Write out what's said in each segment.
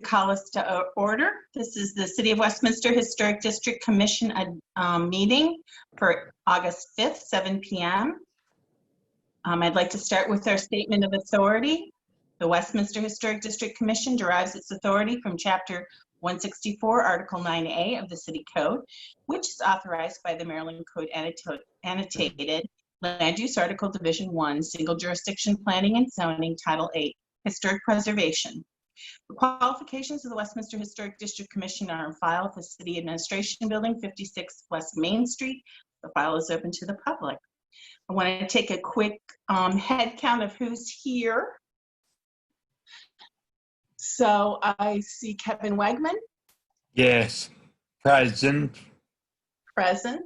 call us to order. This is the City of Westminster Historic District Commission meeting for August 5th, 7 p.m. I'd like to start with our statement of authority. The Westminster Historic District Commission derives its authority from Chapter 164, Article 9A of the City Code, which is authorized by the Maryland Code Annotated Land Use Article Division 1, Single Jurisdiction Planning and Zoning, Title 8, Historic Preservation. The qualifications of the Westminster Historic District Commission are on file at the City Administration Building, 56 West Main Street. The file is open to the public. I want to take a quick head count of who's here. So I see Kevin Wegman. Yes, present. Present.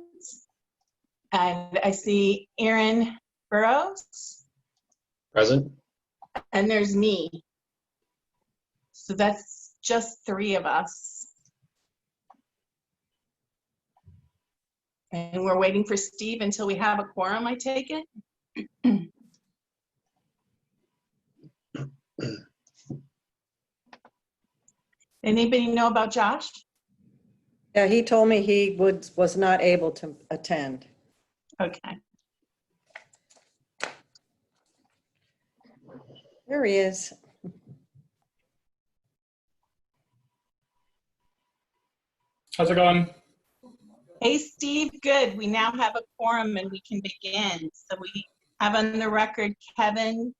And I see Aaron Burrows. Present. And there's me. So that's just 3 of us. And we're waiting for Steve until we have a quorum, I take it. Anybody know about Josh? Yeah, he told me he was not able to attend. Okay. There he is. How's it going? Hey, Steve, good. We now have a quorum and we can begin. So we have on the record Kevin,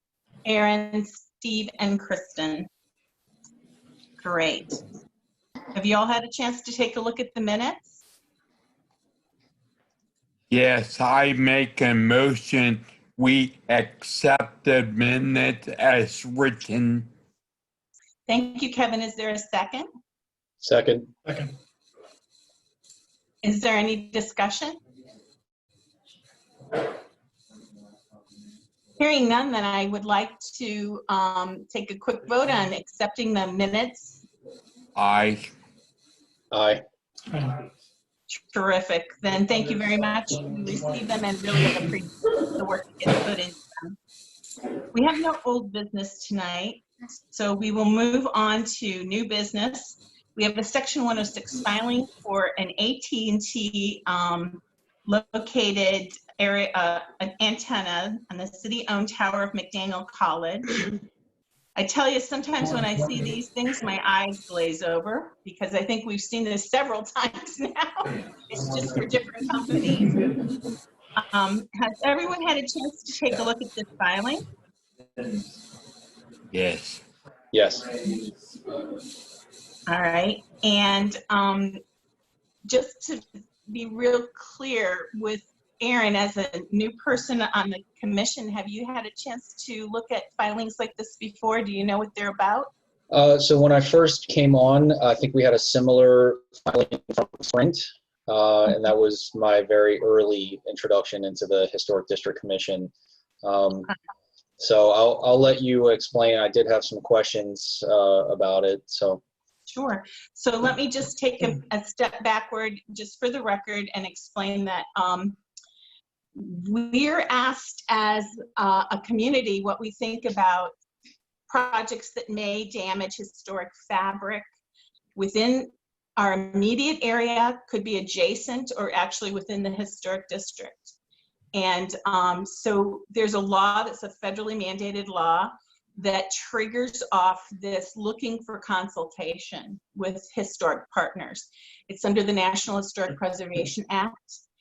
Aaron, Steve, and Kristen. Great. Have you all had a chance to take a look at the minutes? Yes, I make a motion. We accept the minutes as written. Thank you, Kevin. Is there a second? Second. Second. Is there any discussion? Hearing none, then I would like to take a quick vote on accepting the minutes. Aye. Aye. Terrific. Then thank you very much. We received them and really appreciate the work that gets put into them. We have no old business tonight, so we will move on to new business. We have a Section 106 filing for an AT&T located area, an antenna on the city-owned tower of McDaniel College. I tell you, sometimes when I see these things, my eyes glaze over because I think we've seen this several times now. It's just for different companies. Has everyone had a chance to take a look at this filing? Yes. Yes. All right, and just to be real clear with Aaron, as a new person on the commission, have you had a chance to look at filings like this before? Do you know what they're about? So when I first came on, I think we had a similar filing from Sprint, and that was my very early introduction into the Historic District Commission. So I'll let you explain. I did have some questions about it. So. Sure. So let me just take a step backward just for the record and explain that we're asked as a community what we think about projects that may damage historic fabric within our immediate area, could be adjacent or actually within the historic district. And so there's a law that's a federally mandated law that triggers off this looking for consultation with historic partners. It's under the National Historic Preservation Act.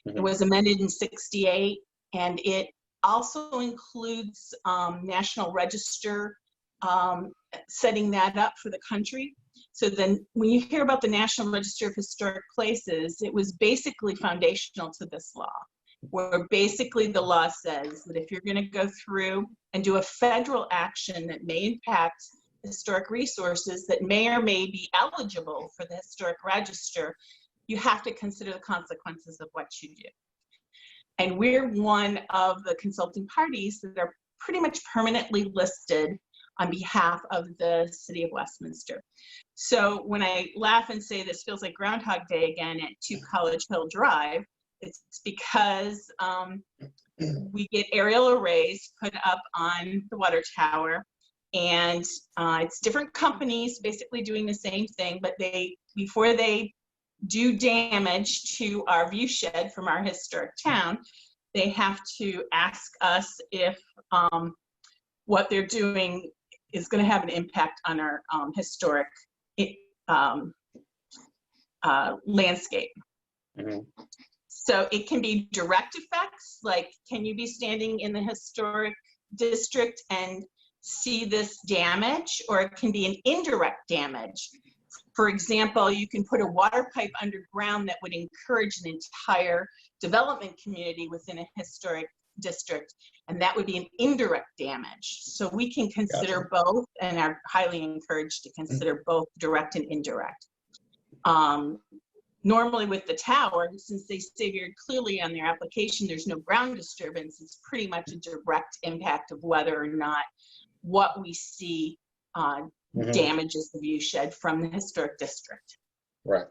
It was amended in '68, and it also includes National Register setting that up for the country. So then when you hear about the National Register of Historic Places, it was basically foundational to this law, where basically the law says that if you're going to go through and do a federal action that may impact historic resources that may or may be eligible for the historic register, you have to consider the consequences of what you do. And we're one of the consulting parties that are pretty much permanently listed on behalf of the City of Westminster. So when I laugh and say this feels like Groundhog Day again at 2 College Hill Drive, it's because we get aerial arrays put up on the water tower And it's different companies basically doing the same thing, but before they do damage to our view shed from our historic town, they have to ask us if what they're doing is going to have an impact on our historic landscape. Mhm. So it can be direct effects, like can you be standing in the historic district and see this damage, or it can be an indirect damage. For example, you can put a water pipe underground that would encourage an entire development community within a historic district, and that would be an indirect damage. So we can consider both, and are highly encouraged to consider both direct and indirect. Normally with the tower, since they say very clearly on their application there's no ground disturbance, it's pretty much a direct impact of whether or not what we see damages the view shed from the historic district. Right.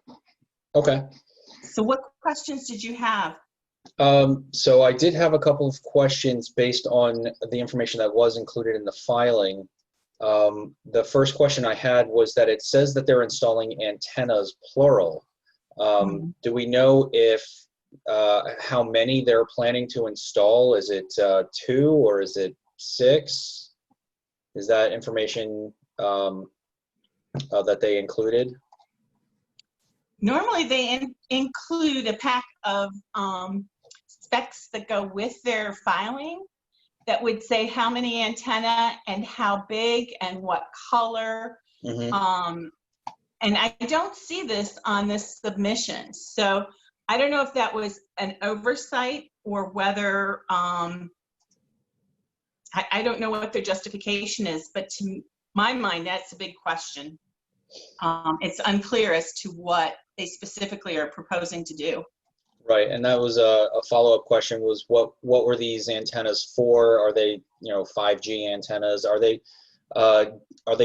Okay. So what questions did you have? So I did have a couple of questions based on the information that was included in the filing. The first question I had was that it says that they're installing antennas, plural. Do we know if how many they're planning to install? Is it 2 or is it 6? Is that information that they included? Normally they include a pack of specs that go with their filing that would say how many antenna and how big and what color. And I don't see this on this submission. So I don't know if that was an oversight or whether, I don't know what their justification is, but to my mind, that's a big question. It's unclear as to what they specifically are proposing to do. Right, and that was a follow-up question was what were these antennas for? Are they 5G antennas? Are they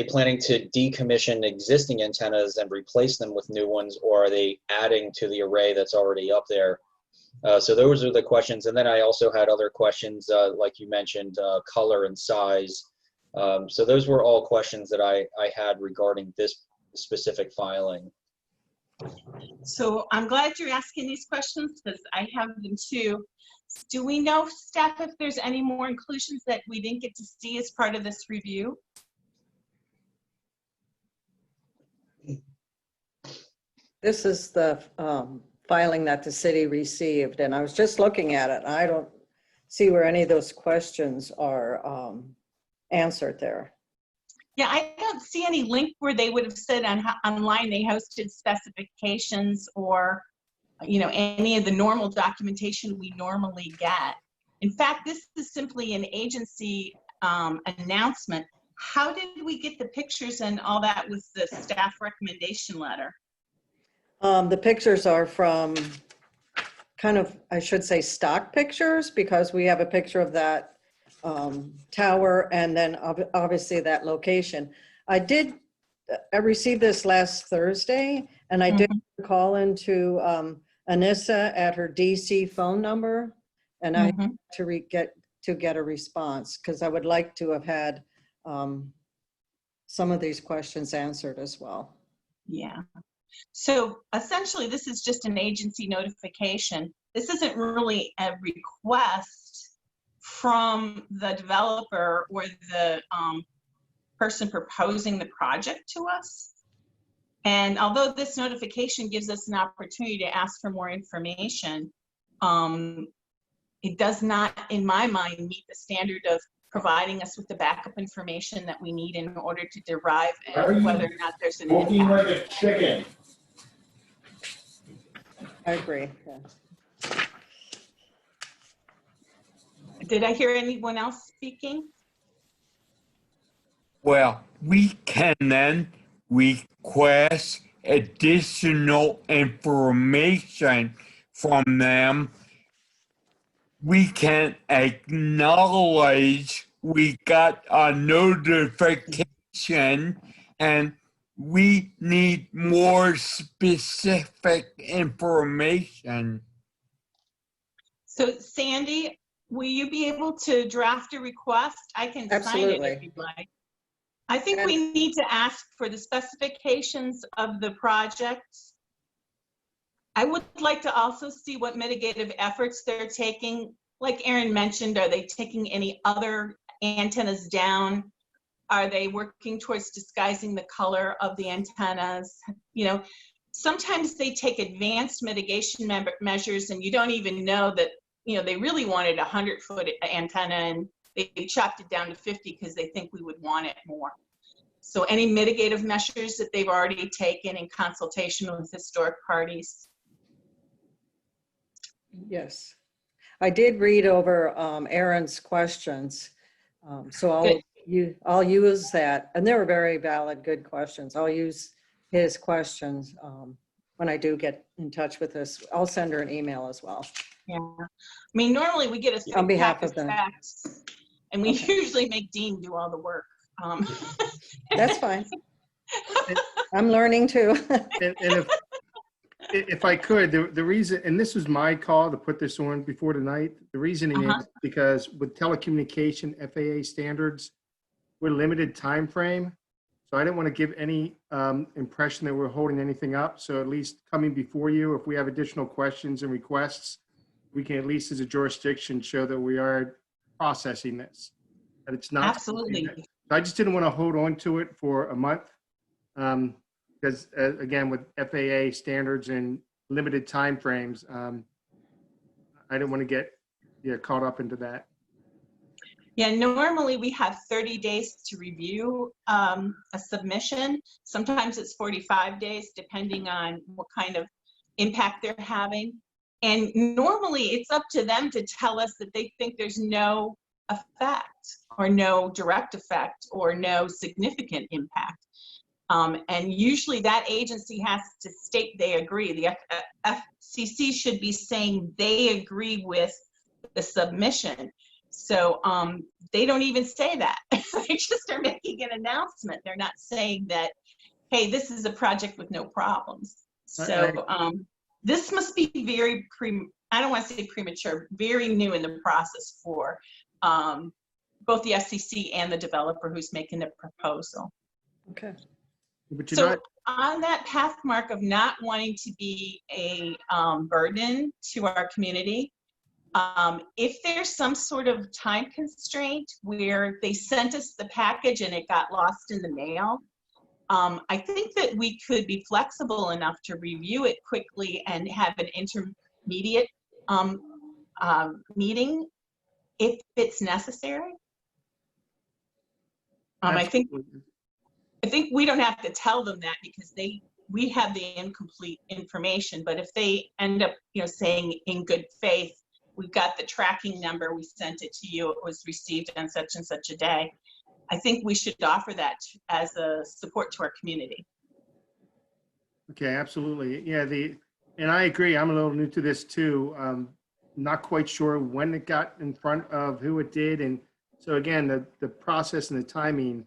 planning to decommission existing antennas and replace them with new ones, or are they adding to the array that's already up there? So those are the questions, and then I also had other questions like you mentioned, color and size. So those were all questions that I had regarding this specific filing. So I'm glad you're asking these questions because I have them too. Do we know, staff, if there's any more inclusions that we didn't get to see as part of this review? This is the filing that the city received, and I was just looking at it. I don't see where any of those questions are answered there. Yeah, I don't see any link where they would have said online they hosted specifications or, any of the normal documentation we normally get. In fact, this is simply an agency announcement. How did we get the pictures and all that with the staff recommendation letter? The pictures are from kind of, I should say, stock pictures, because we have a picture of that tower and then obviously that location. I received this last Thursday, and I did call into Anissa at her DC phone number, and I had to get a response because I would like to have had some of these questions answered as well. Yeah. So essentially, this is just an agency notification. This isn't really a request from the developer or the person proposing the project to us. And although this notification gives us an opportunity to ask for more information, it does not, in my mind, meet the standard of providing us with the backup information that we need in order to derive whether or not there's an impact. Looking like a chicken. I agree. Yeah. Did I hear anyone else speaking? Well, we can then request additional information from them. We can acknowledge we got a notification and we need more specific information. So Sandy, will you be able to draft a request? I can sign it Absolutely. if you'd like. I think we need to ask for the specifications of the projects. I would like to also see what mitigative efforts they're taking. Like Aaron mentioned, are they taking any other antennas down? Are they working towards disguising the color of the antennas? You know, sometimes they take advanced mitigation measures and you don't even know that, you know, they really wanted a 100-foot antenna and they chopped it down to 50 because they think we would want it more. So any mitigative measures that they've already taken in consultation with historic parties? Yes. I did read over Aaron's questions. So I'll use that. And they were very valid, good questions. I'll use his questions when I do get in touch with this. I'll send her an email as well. Yeah. I mean, normally we get a On behalf pack of them. facts, and we usually make Dean do all the work. That's fine. I'm learning too. And if I could, the reason, and this was my call to put this on before tonight, the reasoning is because with telecommunication FAA standards, we're limited time frame. So I didn't want to give any impression that we're holding anything up. So at least coming before you, if we have additional questions and requests, we can at least as a jurisdiction show that we are processing this. That it's not. Absolutely. I just didn't want to hold on to it for a month. Because again, with FAA standards and limited timeframes, I didn't want to get caught up into that. Yeah, normally we have 30 days to review a submission. Sometimes it's 45 days, depending on what kind of impact they're having. And normally it's up to them to tell us that they think there's no effect or no direct effect or no significant impact. And usually that agency has to state they agree. The FCC should be saying they agree with the submission. So they don't even say that. They just are making an announcement. They're not saying that, hey, this is a project with no problems. So this must be very, I don't want to say premature, very new in the process for both the FCC and the developer who's making the proposal. Okay. But you're So not, on that path, Mark, of not wanting to be a burden to our community, if there's some sort of time constraint where they sent us the package and it got lost in the mail, I think that we could be flexible enough to review it quickly and have an intermediate meeting if it's necessary. I think we don't have to tell them that because we have the incomplete information. But if they end up, saying in good faith, we've got the tracking number, we sent it to you, it was received on such and such a day, I think we should offer that as a support to our community. okay, absolutely. Yeah, and I agree. I'm a little new to this too. Not quite sure when it got in front of who it did. And so again, the process and the timing,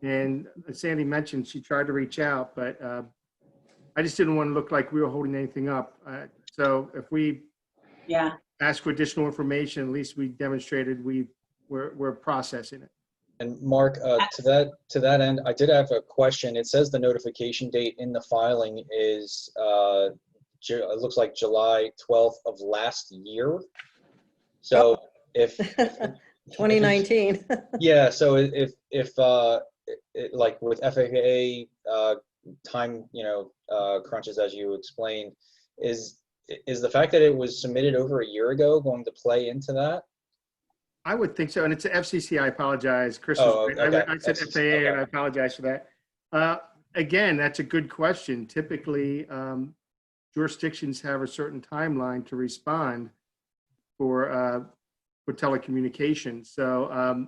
and as Sandy mentioned, she tried to reach out, but I just didn't want to look like we were holding anything up. So if we ask for additional information, at least we demonstrated we're processing it. And Mark, to that end, I did have a question. It says the notification date in the filing is, it looks like July 12th of last year. So if 2019. yeah, so if like with FAA time, crunches, as you explained, is the fact that it was submitted over a year ago going to play into that? I would think so. And it's a FCC. I apologize. Chris, okay. I said FCC, okay. And I apologize for that. Again, that's a good question. Typically, jurisdictions have a certain timeline to respond for telecommunications. So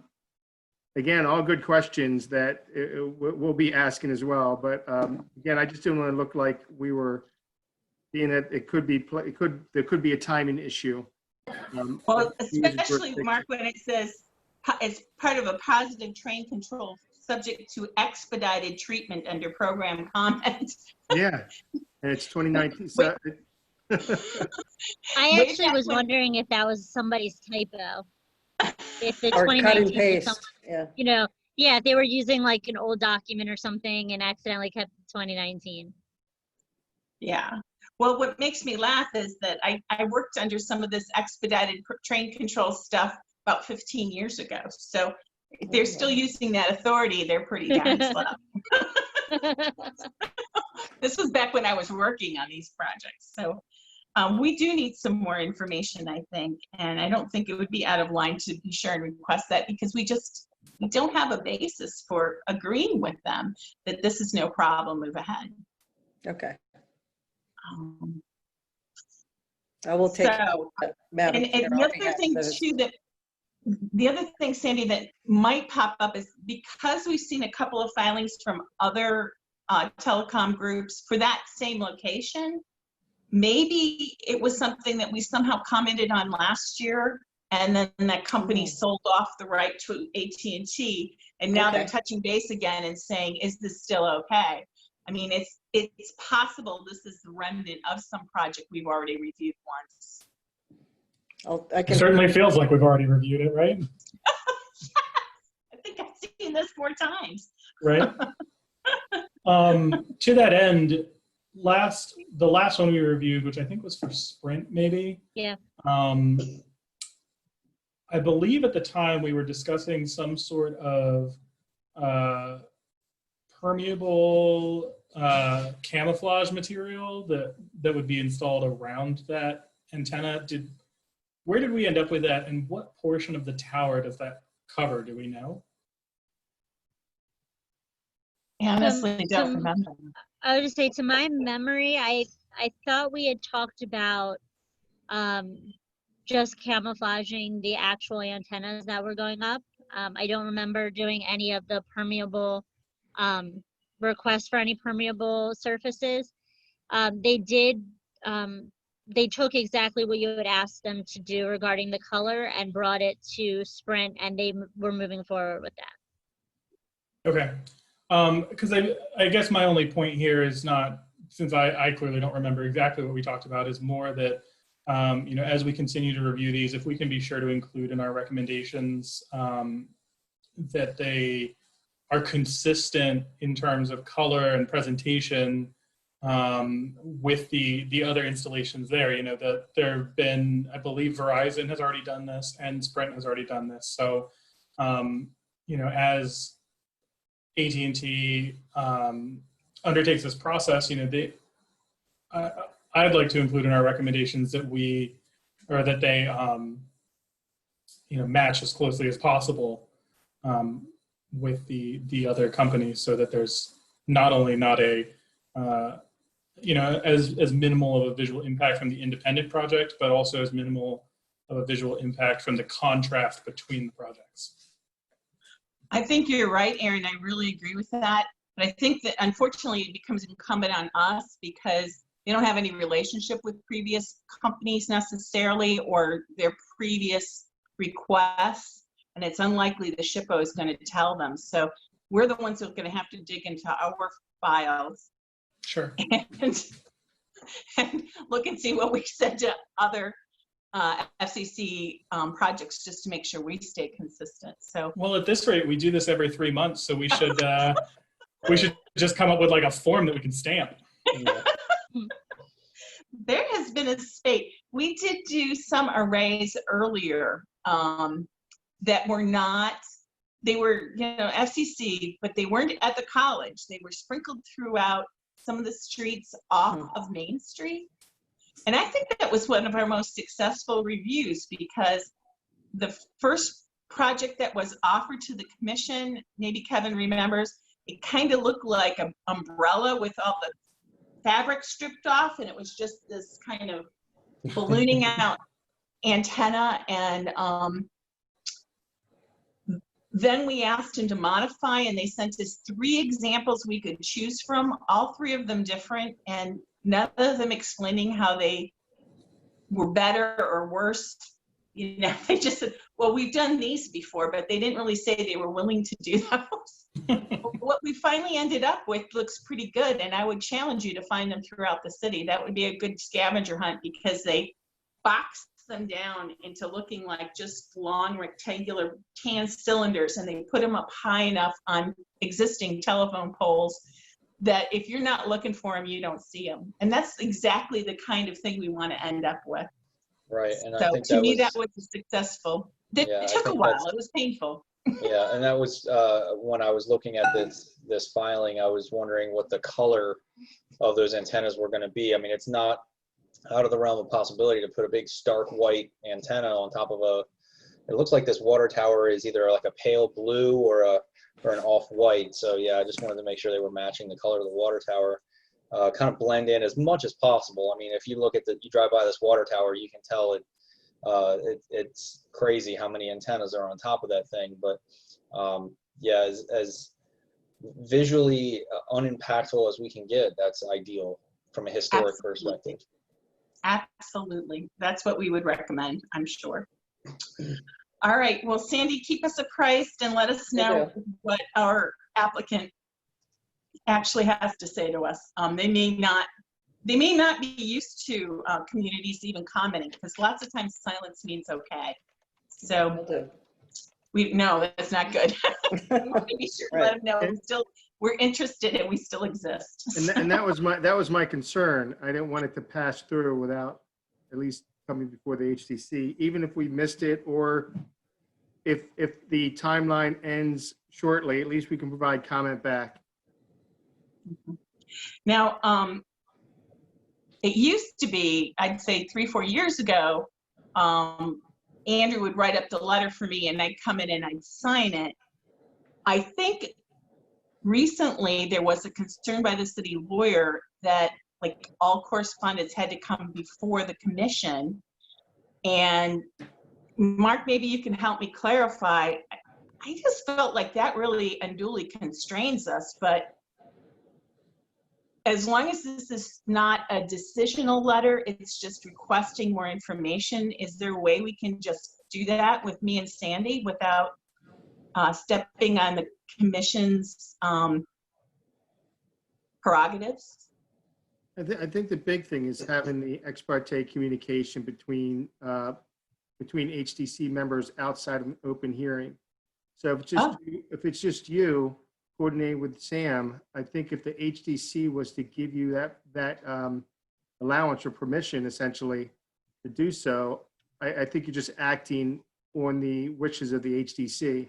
again, all good questions that we'll be asking as well. But again, I just didn't want to look like we were being that there could be a timing issue. Well, especially, Mark, when it says it's part of a positive train control subject to expedited treatment under program comment. Yeah, and it's 2019. So I actually was wondering if that was somebody's typo. If it's Or cut and 2019, paste. Yeah. Yeah, they were using like an old document or something and accidentally kept 2019. Yeah. Well, what makes me laugh is that I worked under some of this expedited train control stuff about 15 years ago. So if they're still using that authority, they're pretty darn slow. This was back when I was working on these projects. So we do need some more information, I think. And I don't think it would be out of line to be sure and request that, because we don't have a basis for agreeing with them that this is no problem, move ahead. Okay, Um, I will take so, Madam and Chair, the on behalf other of thing the- too the other thing, Sandy, that might pop up is because we've seen a couple of filings from other telecom groups for that same location, maybe it was something that we somehow commented on last year, and then that company sold off the right to AT&T, and now they're Okay. touching base again and saying, is this still okay? I mean, it's possible this is the remnant of some project we've already reviewed once. I It can, certainly feels like we've already reviewed it, right? I think I've seen this 4 times. Right. To that end, the last one we reviewed, which I think was for Sprint, maybe. Yeah. I believe at the time we were discussing some sort of permeable camouflage material that would be installed around that antenna. Where did we end up with that, and what portion of the tower does that cover? Do we know? I honestly don't some- remember. I would just say, to my memory, I thought we had talked about just camouflaging the actual antennas that were going up. I don't remember doing any of the permeable requests for any permeable surfaces. They took exactly what you had asked them to do regarding the color and brought it to Sprint, and they were moving forward with that. Okay. Because I guess my only point here is not, since I clearly don't remember exactly what we talked about, is more that, as we continue to review these, if we can be sure to include in our recommendations that they are consistent in terms of color and presentation with the other installations there. That there have been, I believe Verizon has already done this and Sprint has already done this. So, as AT&T undertakes this process, I'd like to include in our recommendations that they match as closely as possible with the other companies, so that there's not only not a as minimal of a visual impact from the independent project, but also as minimal of a visual impact from the contrast between the projects. I think you're right, Aaron. I really agree with that. But I think that unfortunately it becomes incumbent on us, because they don't have any relationship with previous companies necessarily, or their previous requests. And it's unlikely the SHPO is going to tell them. So we're the ones who are going to have to dig into our files Sure. and look and see what we said to other FCC projects, just to make sure we stay consistent. So, well, at this rate, we do this every 3 months, so we should just come up with like a form that we can stamp. there has been a spate. We did do some arrays earlier that were not. They were, FCC, but they weren't at the college. They were sprinkled throughout some of the streets off of Main Street. And I think that was one of our most successful reviews, because the first project that was offered to the commission, maybe Kevin remembers, it kind of looked like an umbrella with all the fabric stripped off, and it was just this kind of ballooning out antenna. And then we asked him to modify, and they sent us 3 examples we could choose from, all 3 of them different, and none of them explaining how they were better or worse. They just said, well, we've done these before, but they didn't really say they were willing to do those. What we finally ended up with looks pretty good, and I would challenge you to find them throughout the city. That would be a good scavenger hunt, because they boxed them down into looking like just long rectangular tan cylinders, and they put them up high enough on existing telephone poles that if you're not looking for them, you don't see them. And that's exactly the kind of thing we want to end up with. Right, and I So think to me, that was successful. It Yeah, I took a think while. that's- It was painful. Yeah, and that was when I was looking at this filing, I was wondering what the color of those antennas were going to be. I mean, it's not out of the realm of possibility to put a big stark white antenna on top of it looks like this water tower is either like a pale blue or an off-white. So yeah, I just wanted to make sure they were matching the color of the water tower. Kind of blend in as much as possible. I mean, if you look at you drive by this water tower, you can tell it's crazy how many antennas are on top of that thing. But yeah, as visually unimpactful as we can get, that's ideal from a historic perspective. Absolutely. That's what we would recommend, I'm sure. All right. Well, Sandy, keep us apprised and let us know what our applicant actually has to say to us. They may not be used to communities even commenting, because lots of times silence means okay. So no, that's not good. We want to be sure to let them know we're interested and we still exist. And that was my concern. I didn't want it to pass through without at least coming before the HTC, even if we missed it, or if the timeline ends shortly, at least we can provide comment back. Now, it used to be, I'd say 3-4 years ago, Andrew would write up the letter for me and I'd come in and I'd sign it. I think recently there was a concern by the city lawyer that like all correspondence had to come before the commission. And Mark, maybe you can help me clarify. I just felt like that really unduly constrains us, but as long as this is not a decisional letter, it's just requesting more information. Is there a way we can just do that with me and Sandy without stepping on the commission's prerogatives? I think the big thing is having the ex parte communication between HTC members outside of an open hearing. So if it's just you coordinating with Sam, I think if the HTC was to give you that allowance or permission essentially to do so, I think you're just acting on the wishes of the HTC.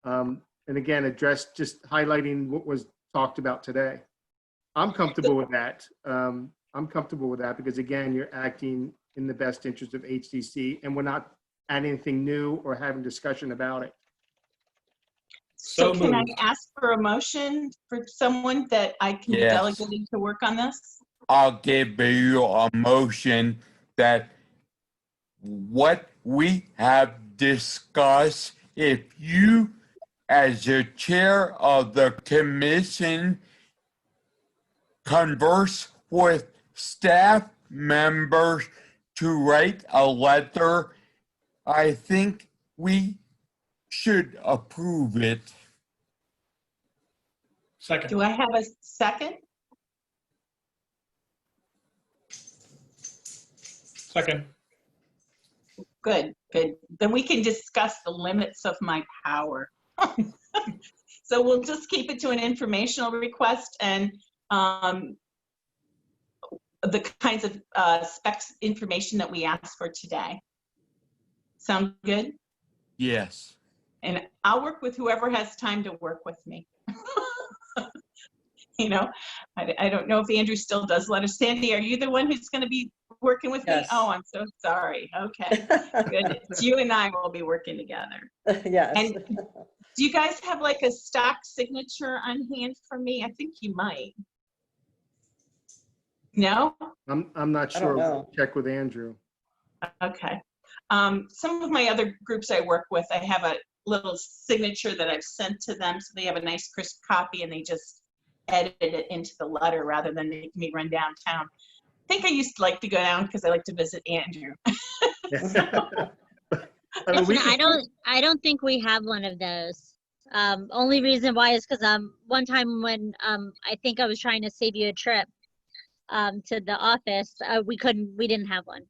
And again, just highlighting what was talked about today. I'm comfortable with that. I'm comfortable with that because again, you're acting in the best interest of HTC and we're not adding anything new or having discussion about it. So can I ask for a motion for someone that I can be delegated to work on this? I'll give you a motion that what we have discussed, if you, as the chair of the commission, converse with staff members to write a letter, I think we should approve it. Second. Do I have a second? Second. Good, good. Then we can discuss the limits of my power. So we'll just keep it to an informational request and the kinds of specs information that we asked for today. Sound good? Yes. And I'll work with whoever has time to work with me. You know, I don't know if Andrew still does letters. Sandy, are you the one who's going to be working with me? Oh, I'm so sorry. Okay, good. It's you and I will be working together. Yes. And do you guys have like a stock signature on hand for me? I think you might. No? I'm not sure. We'll check with Andrew. Okay. Some of my other groups I work with, I have a little signature that I've sent to them, so they have a nice crisp copy and they just edit it into the letter rather than making me run downtown. I think I used to like to go down because I like to visit Andrew. I don't think we have one of those. Only reason why is because one time when I think I was trying to save you a trip to the office, we didn't have one.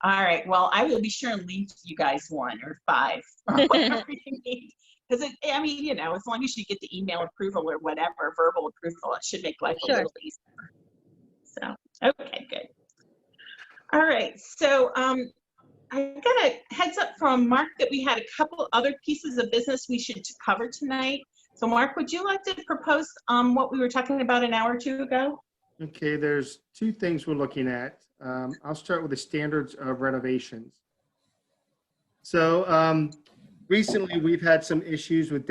All right, well, I will be sure and leave you guys 1 or 5 or whatever you need. Because I mean, you know, as long as you get the email approval or whatever, verbal approval, it should make life a Sure. little easier. So, okay, good. All right, so I got a heads up from Mark that we had a couple other pieces of business we should cover tonight. So Mark, would you like to propose what we were talking about an hour or 2 ago? Okay, there's 2 things we're looking at. I'll start with the standards of renovations. So recently we've had some issues with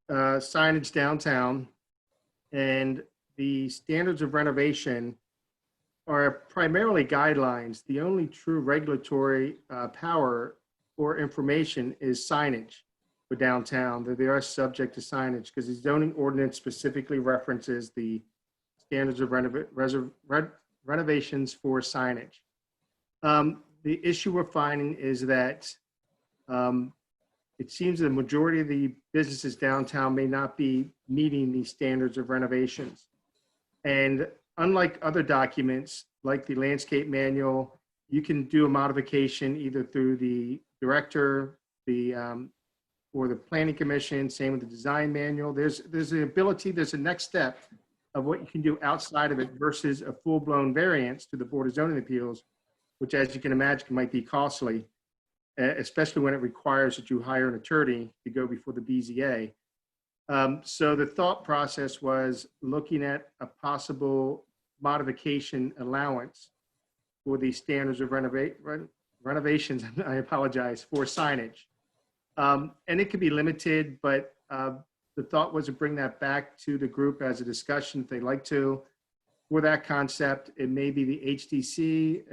signage downtown, and the standards of renovation are primarily guidelines. The only true regulatory power or information is signage for downtown, that they are subject to signage because the zoning ordinance specifically references the standards of renovations for signage. The issue we're finding is that it seems the majority of the businesses downtown may not be meeting these standards of renovations. And unlike other documents, like the landscape manual, you can do a modification either through the director, or the planning commission, same with the design manual. There's the ability, there's a next step of what you can do outside of it versus a full-blown variance to the Board of Zoning Appeals, which, as you can imagine, might be costly, especially when it requires that you hire an attorney to go before the BZA. So the thought process was looking at a possible modification allowance for the standards of renovations, I apologize, for signage. And it could be limited, but the thought was to bring that back to the group as a discussion if they'd like to. For that concept, it may be the HDC,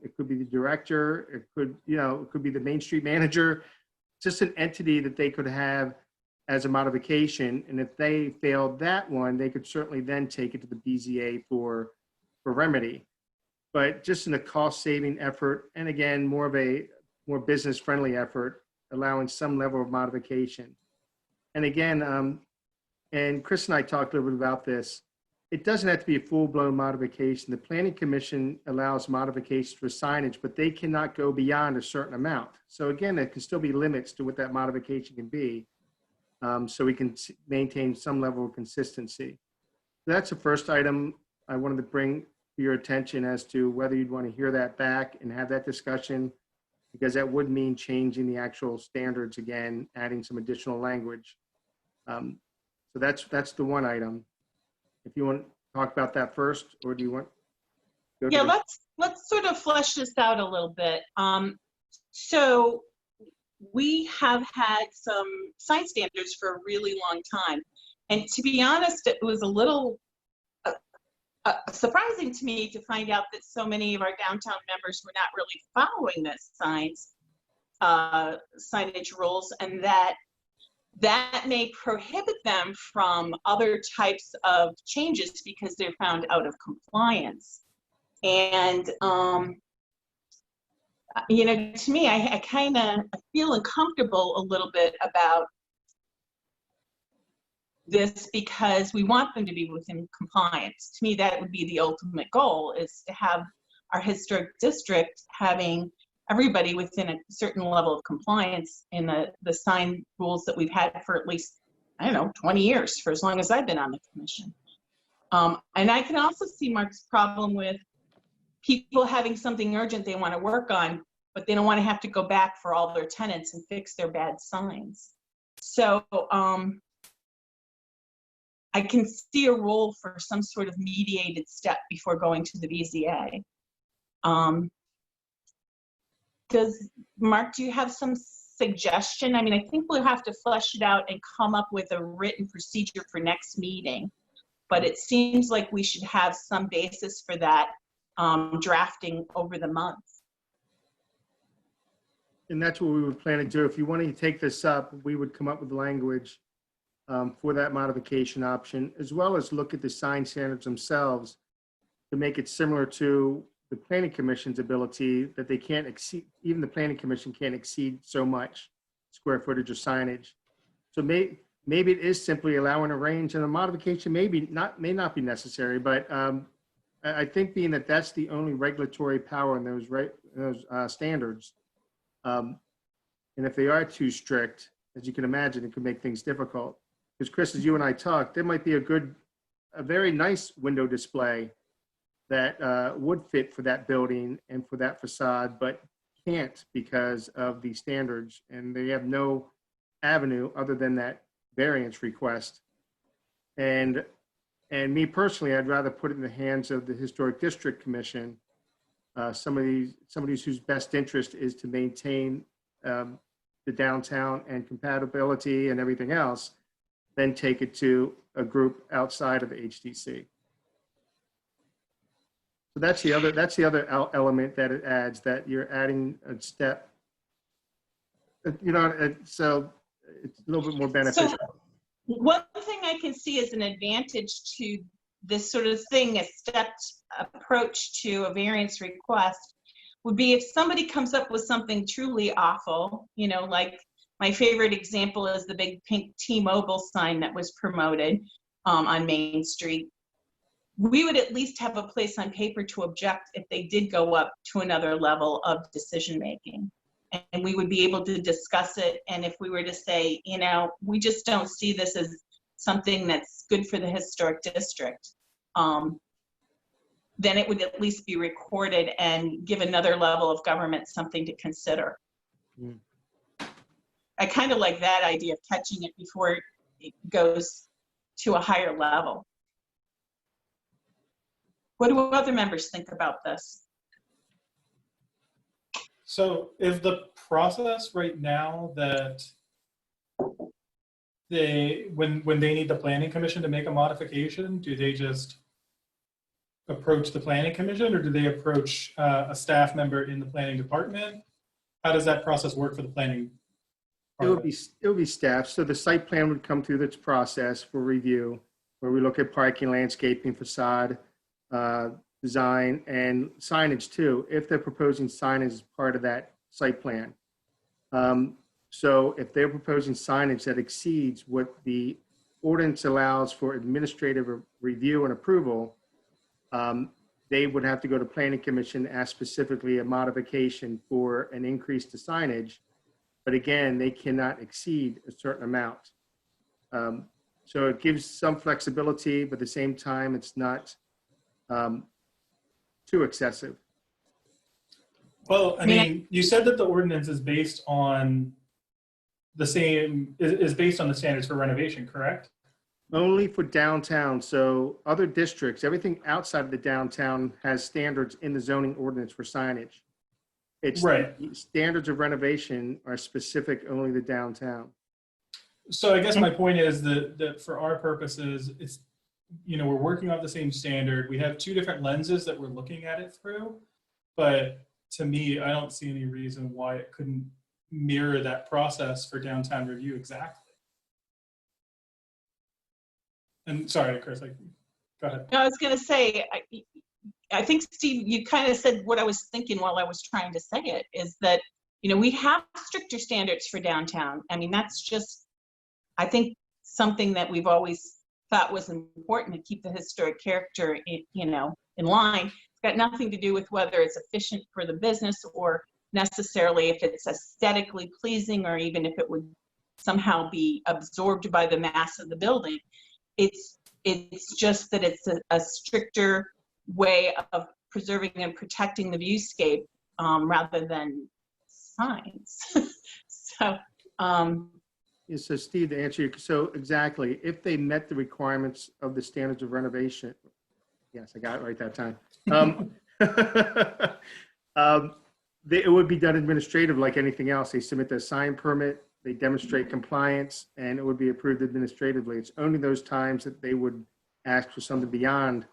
it could be the director, it could be the Main Street manager, just an entity that they could have as a modification. And if they failed that one, they could certainly then take it to the BZA for remedy. But just in a cost-saving effort, and again, more business-friendly effort, allowing some level of modification. And again, and Chris and I talked a little bit about this, it doesn't have to be a full-blown modification. The Planning Commission allows modifications for signage, but they cannot go beyond a certain amount. So again, there can still be limits to what that modification can be, so we can maintain some level of consistency. So that's the first item I wanted to bring to your attention as to whether you'd want to hear that back and have that discussion, because that would mean changing the actual standards again, adding some additional language. So that's the one item. If you want to talk about that first, or do you want? Yeah, let's sort of flesh this out a little bit. So we have had some sign standards for a really long time. And to be honest, it was a little surprising to me to find out that so many of our downtown members were not really following the signage rules, and that may prohibit them from other types of changes because they're found out of compliance. And, you know, to me, I kind of feel uncomfortable a little bit about this because we want them to be within compliance. To me, that would be the ultimate goal, is to have our historic district having everybody within a certain level of compliance in the sign rules that we've had for at least, I don't know, 20 years, for as long as I've been on the commission. And I can also see Mark's problem with people having something urgent they want to work on, but they don't want to have to go back for all their tenants and fix their bad signs. So I can see a role for some sort of mediated step before going to the BZA. Mark, do you have some suggestion? I mean, I think we'll have to flesh it out and come up with a written procedure for next meeting, but it seems like we should have some basis for that drafting over the month. And that's what we would plan to do. If you wanted to take this up, we would come up with the language for that modification option, as well as look at the sign standards themselves to make it similar to the Planning Commission's ability that they can't exceed, even the Planning Commission can't exceed so much square footage of signage. So maybe it is simply allowing a range, and a modification may not be necessary, but I think being that that's the only regulatory power in those standards. And if they are too strict, as you can imagine, it could make things difficult. Because Chris, as you and I talked, there might be a very nice window display that would fit for that building and for that facade, but can't because of the standards, and they have no avenue other than that variance request. And me personally, I'd rather put it in the hands of the Historic District Commission, somebody whose best interest is to maintain the downtown and compatibility and everything else, then take it to a group outside of the HDC. So that's the other element that it adds, that you're adding a step. So it's a little bit more beneficial. So one thing I can see as an advantage to this sort of thing, a stepped approach to a variance request, would be if somebody comes up with something truly awful, like my favorite example is the big pink T-Mobile sign that was promoted on Main Street. We would at least have a place on paper to object if they did go up to another level of decision-making. And we would be able to discuss it. And if we were to say, we just don't see this as something that's good for the historic district, then it would at least be recorded and give another level of government something to consider. Mm. I kind of like that idea of catching it before it goes to a higher level. What do other members think about this? So is the process right now that when they need the planning commission to make a modification, do they just approach the planning commission, or do they approach a staff member in the planning department? How does that process work for the planning? It would be staff. So the site plan would come through this process for review, where we look at parking, landscaping, facade, design, and signage too, if they're proposing signage as part of that site plan. So if they're proposing signage that exceeds what the ordinance allows for administrative review and approval, they would have to go to planning commission, ask specifically a modification for an increase to signage. But again, they cannot exceed a certain amount. So it gives some flexibility, but at the same time, it's not too excessive. Well, I mean, you said that the ordinance is based on the standards for renovation, correct? Only for downtown. So other districts, everything outside of the downtown has standards in the zoning ordinance for signage. It's right. The standards of renovation are specific only to downtown. So I guess my point is that for our purposes, it's, we're working off the same standard. We have two different lenses that we're looking at it through, but to me, I don't see any reason why it couldn't mirror that process for downtown review exactly. And sorry, Chris, go ahead. No, I was going to say, I think, Steve, you kind of said what I was thinking while I was trying to say it, is that, we have stricter standards for downtown. I mean, that's just, I think, something that we've always thought was important to keep the historic character, in line. It's got nothing to do with whether it's efficient for the business or necessarily if it's aesthetically pleasing or even if it would somehow be absorbed by the mass of the building. It's just that it's a stricter way of preserving and protecting the viewscape rather than signs. So So Steve, to answer you, so exactly, if they met the requirements of the standards of renovation, yes, I got it right that time. It would be done administrative like anything else. They submit their sign permit, they demonstrate compliance, and it would be approved administratively. It's only those times that they would ask for something beyond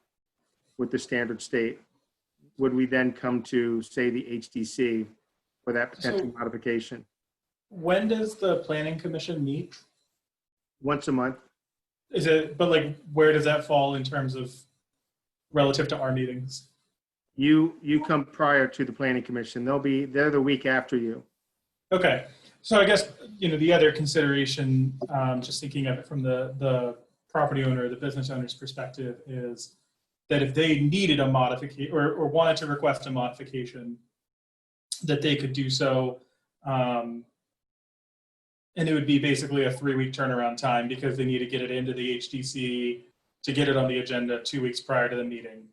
what the standard state would we then come to, say, the HDC for that potential modification. When does the planning commission meet? Once a month. Is it, but where does that fall in terms of relative to our meetings? You come prior to the planning commission. They're the week after you. Okay. So I guess, the other consideration, just thinking of it from the property owner, the business owner's perspective, is that if they needed a modification or wanted to request a modification, that they could do so. And it would be basically a 3-week turnaround time because they need to get it into the HDC to get it on the agenda 2 weeks prior to the meeting.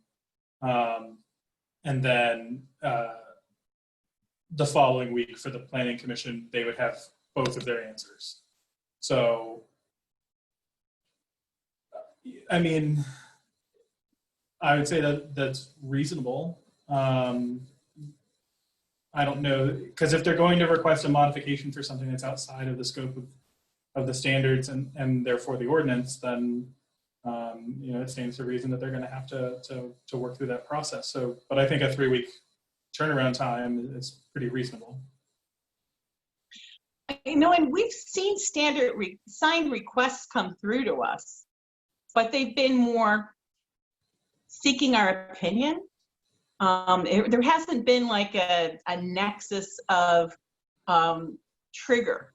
And then the following week for the Planning Commission, they would have both of their answers. So, I mean, I would say that that's reasonable. I don't know, because if they're going to request a modification for something that's outside of the scope of the standards and therefore the ordinance, then it stands to reason that they're going to have to work through that process. So, but I think a 3-week turnaround time is pretty reasonable. And we've seen standard signed requests come through to us, but they've been more seeking our opinion. There hasn't been like a nexus of trigger,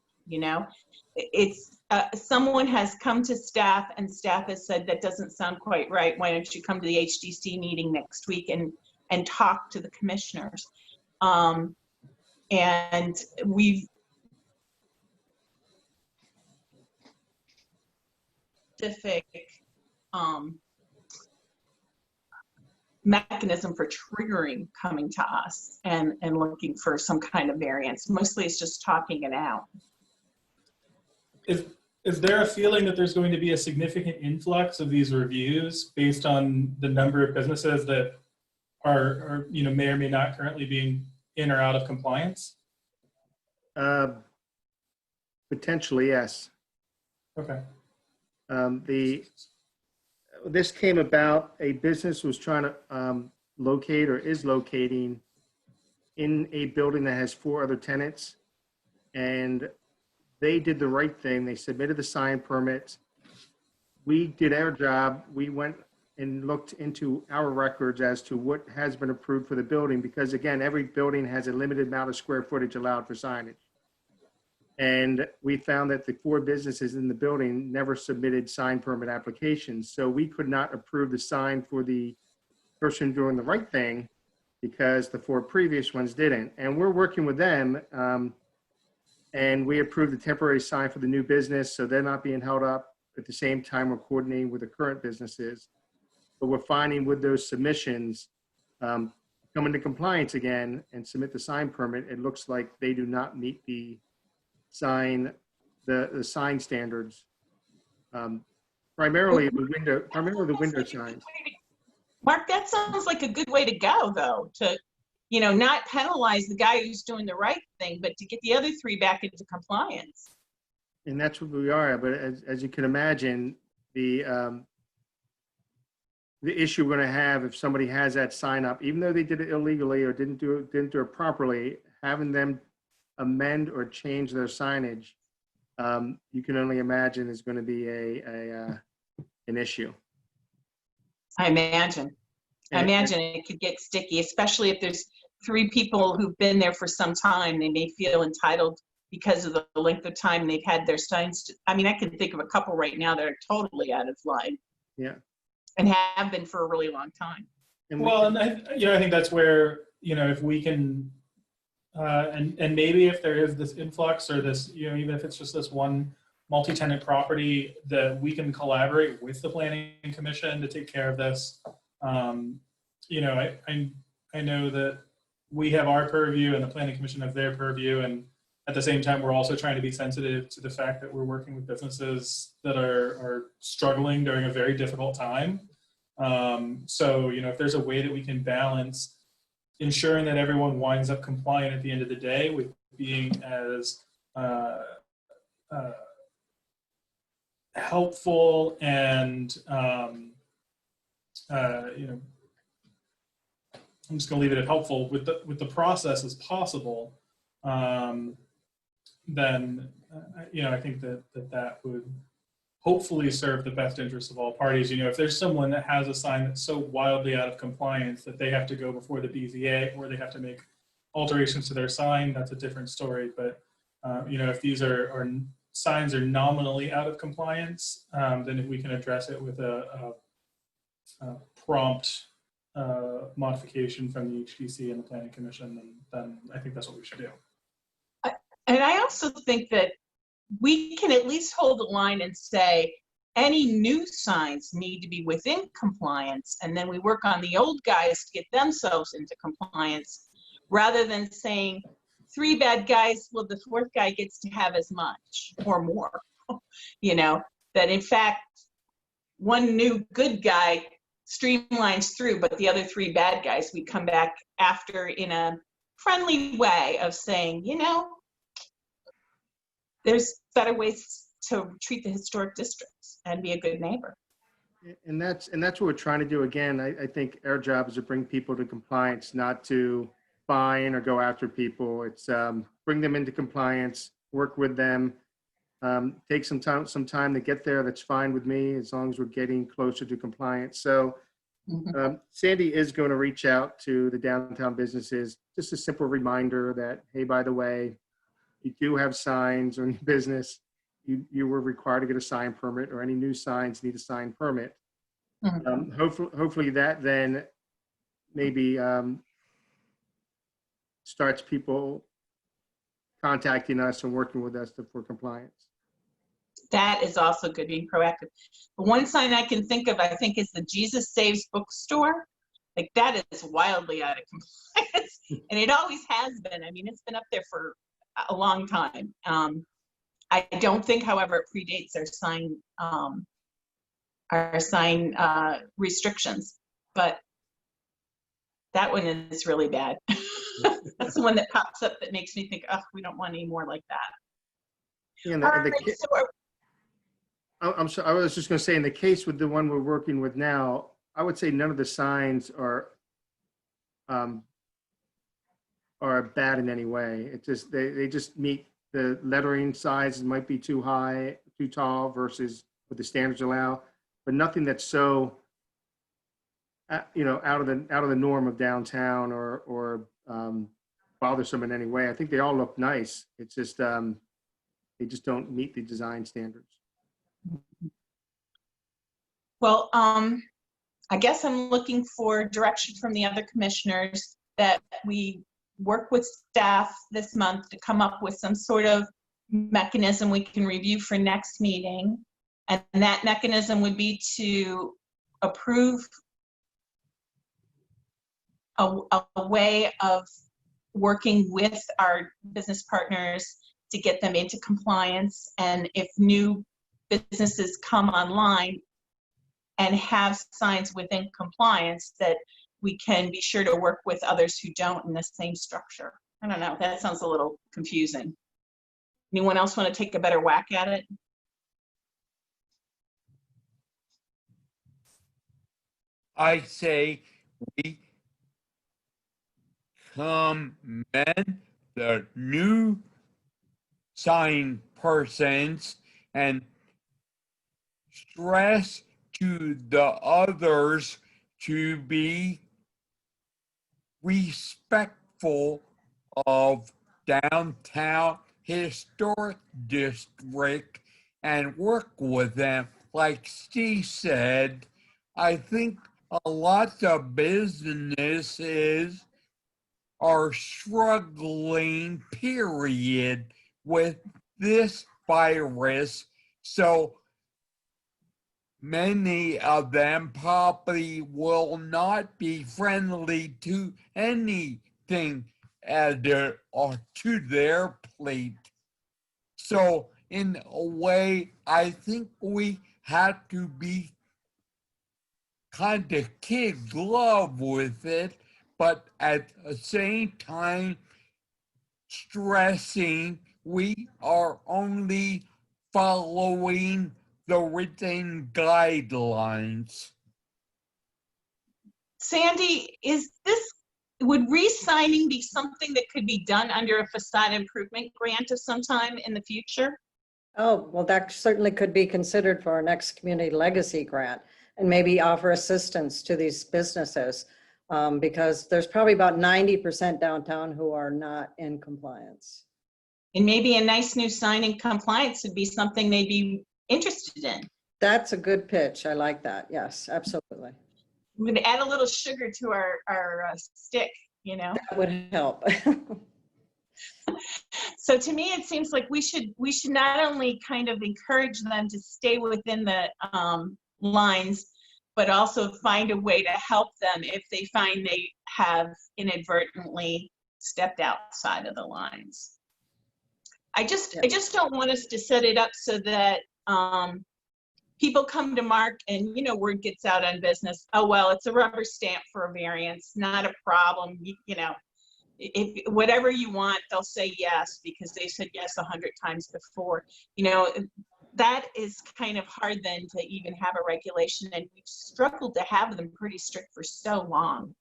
It's someone has come to staff and staff has said, that doesn't sound quite right. Why don't you come to the HDC meeting next week and talk to the commissioners? And we've specific mechanism for triggering coming to us and looking for some kind of variance. Mostly it's just talking it out. Is there a feeling that there's going to be a significant influx of these reviews based on the number of businesses that are may or may not currently being in or out of compliance? Potentially, yes. Okay. This came about, a business was trying to locate or is locating in a building that has 4 other tenants, and they did the right thing. They submitted the sign permit. We did our job. We went and looked into our records as to what has been approved for the building, because again, every building has a limited amount of square footage allowed for signage. And we found that the 4 businesses in the building never submitted sign permit applications. So we could not approve the sign for the person doing the right thing because the 4 previous ones didn't. And we're working with them, and we approved the temporary sign for the new business, so they're not being held up. At the same time, we're coordinating with the current businesses. But we're finding with those submissions, come into compliance again and submit the sign permit, it looks like they do not meet the sign standards, primarily the window signs. Mark, that sounds like a good way to go, though, to not penalize the guy who's doing the right thing, but to get the other 3 back into compliance. And that's what we are. But as you can imagine, the issue we're going to have if somebody has that sign up, even though they did it illegally or didn't do it properly, having them amend or change their signage, you can only imagine is going to be an issue. I imagine it could get sticky, especially if there's 3 people who've been there for some time. They may feel entitled because of the length of time they've had their signs. I can think of a couple right now that are totally out of line. Yeah. And have been for a really long time. And I think that's where, if we can, and maybe if there is this influx or this, even if it's just this one multi-tenant property, that we can collaborate with the Planning Commission to take care of this. I know that we have our purview and the Planning Commission have their purview, and at the same time, we're also trying to be sensitive to the fact that we're working with businesses that are struggling during a very difficult time. So, if there's a way that we can balance ensuring that everyone winds up compliant at the end of the day with being as helpful and, I'm just going to leave it at helpful with the process as possible, then, I think that would hopefully serve the best interest of all parties. If there's someone that has a sign that's so wildly out of compliance that they have to go before the BZA or they have to make alterations to their sign, that's a different story. But, if these are signs are nominally out of compliance, then if we can address it with a prompt modification from the HDC and the Planning Commission, then I think that's what we should do. And I also think that we can at least hold a line and say, any new signs need to be within compliance, and then we work on the old guys to get themselves into compliance, rather than saying, 3 bad guys, well, the 4th guy gets to have as much or more. You know, that in fact, 1 new good guy streamlines through, but the other 3 bad guys, we come back after in a friendly way of saying, you know, there's better ways to treat the historic districts and be a good neighbor. And that's what we're trying to do. Again, I think our job is to bring people to compliance, not to fine or go after people. It's bring them into compliance, work with them, take some time to get there. That's fine with me, as long as we're getting closer to compliance. So Sandy is going to reach out to the downtown businesses, just a simple reminder that, hey, by the way, you do have signs on your business. You were required to get a sign permit, or any new signs need a sign permit. Hopefully that then maybe starts people contacting us and working with us for compliance. That is also good, being proactive. The one sign I can think of, I think, is the Jesus Saves Bookstore. Like, that is wildly out of compliance. And it always has been. I mean, it's been up there for a long time. I don't think, however, it predates our sign restrictions, but that one is really bad. That's the one that pops up that makes me think, oh, we don't want any more like that. And All right, I'm sorry, I was just going to say, in the case with the one we're working with now, I would say none of the signs are bad in any way. It's just they just meet the lettering size. Might be too high, too tall versus what the standards allow, but nothing that's so out of the norm of downtown or bothersome in any way. I think they all look nice. It's just they just don't meet the design standards. well, I guess I'm looking for direction from the other commissioners that we work with staff this month to come up with some sort of mechanism we can review for next meeting. And that mechanism would be to approve a way of working with our business partners to get them into compliance. And if new businesses come online and have signs within compliance, that we can be sure to work with others who don't in the same structure. I don't know, that sounds a little confusing. Anyone else want to take a better whack at it? I say we commend the new sign persons and stress to the others to be respectful of downtown historic district and work with them. Like Steve said, I think a lot of businesses are struggling, period, with this virus. So many of them probably will not be friendly to anything added or to their plate. So in a way, I think we have to be kind of kid glove with it, but at the same time stressing we are only following the written guidelines. Sandy, would re-signing be something that could be done under a facade improvement grant of some time in the future? Oh, well, that certainly could be considered for our next community legacy grant, and maybe offer assistance to these businesses, because there's probably about 90% downtown who are not in compliance. And maybe a nice new sign in compliance would be something they'd be interested in. That's a good pitch. I like that. Yes, absolutely. I'm gonna add a little sugar to our stick, you know? That would help. So to me, it seems like we should not only kind of encourage them to stay within the lines, but also find a way to help them if they find they have inadvertently stepped outside of the lines. I just don't want us to set it up so that people come to Mark and, you know, word gets out on business. Oh, well, it's a rubber stamp for a variance, not a problem. You know, if whatever you want, they'll say yes because they said yes 100 times before. You know, that is kind of hard then to even have a regulation, and we've struggled to have them pretty strict for so long.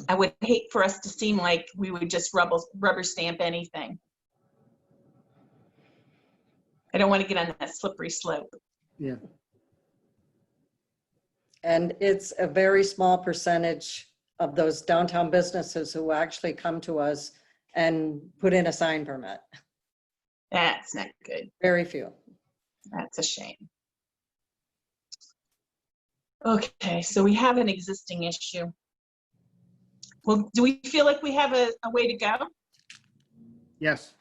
I would hate for us to seem like we would just rubber stamp anything. I don't want to get on that slippery slope. Yeah. And it's a very small percentage of those downtown businesses who actually come to us and put in a sign permit. That's not good. Very few. That's a shame. Okay, so we have an existing issue. Well, do we feel like we have a way to go? Yes.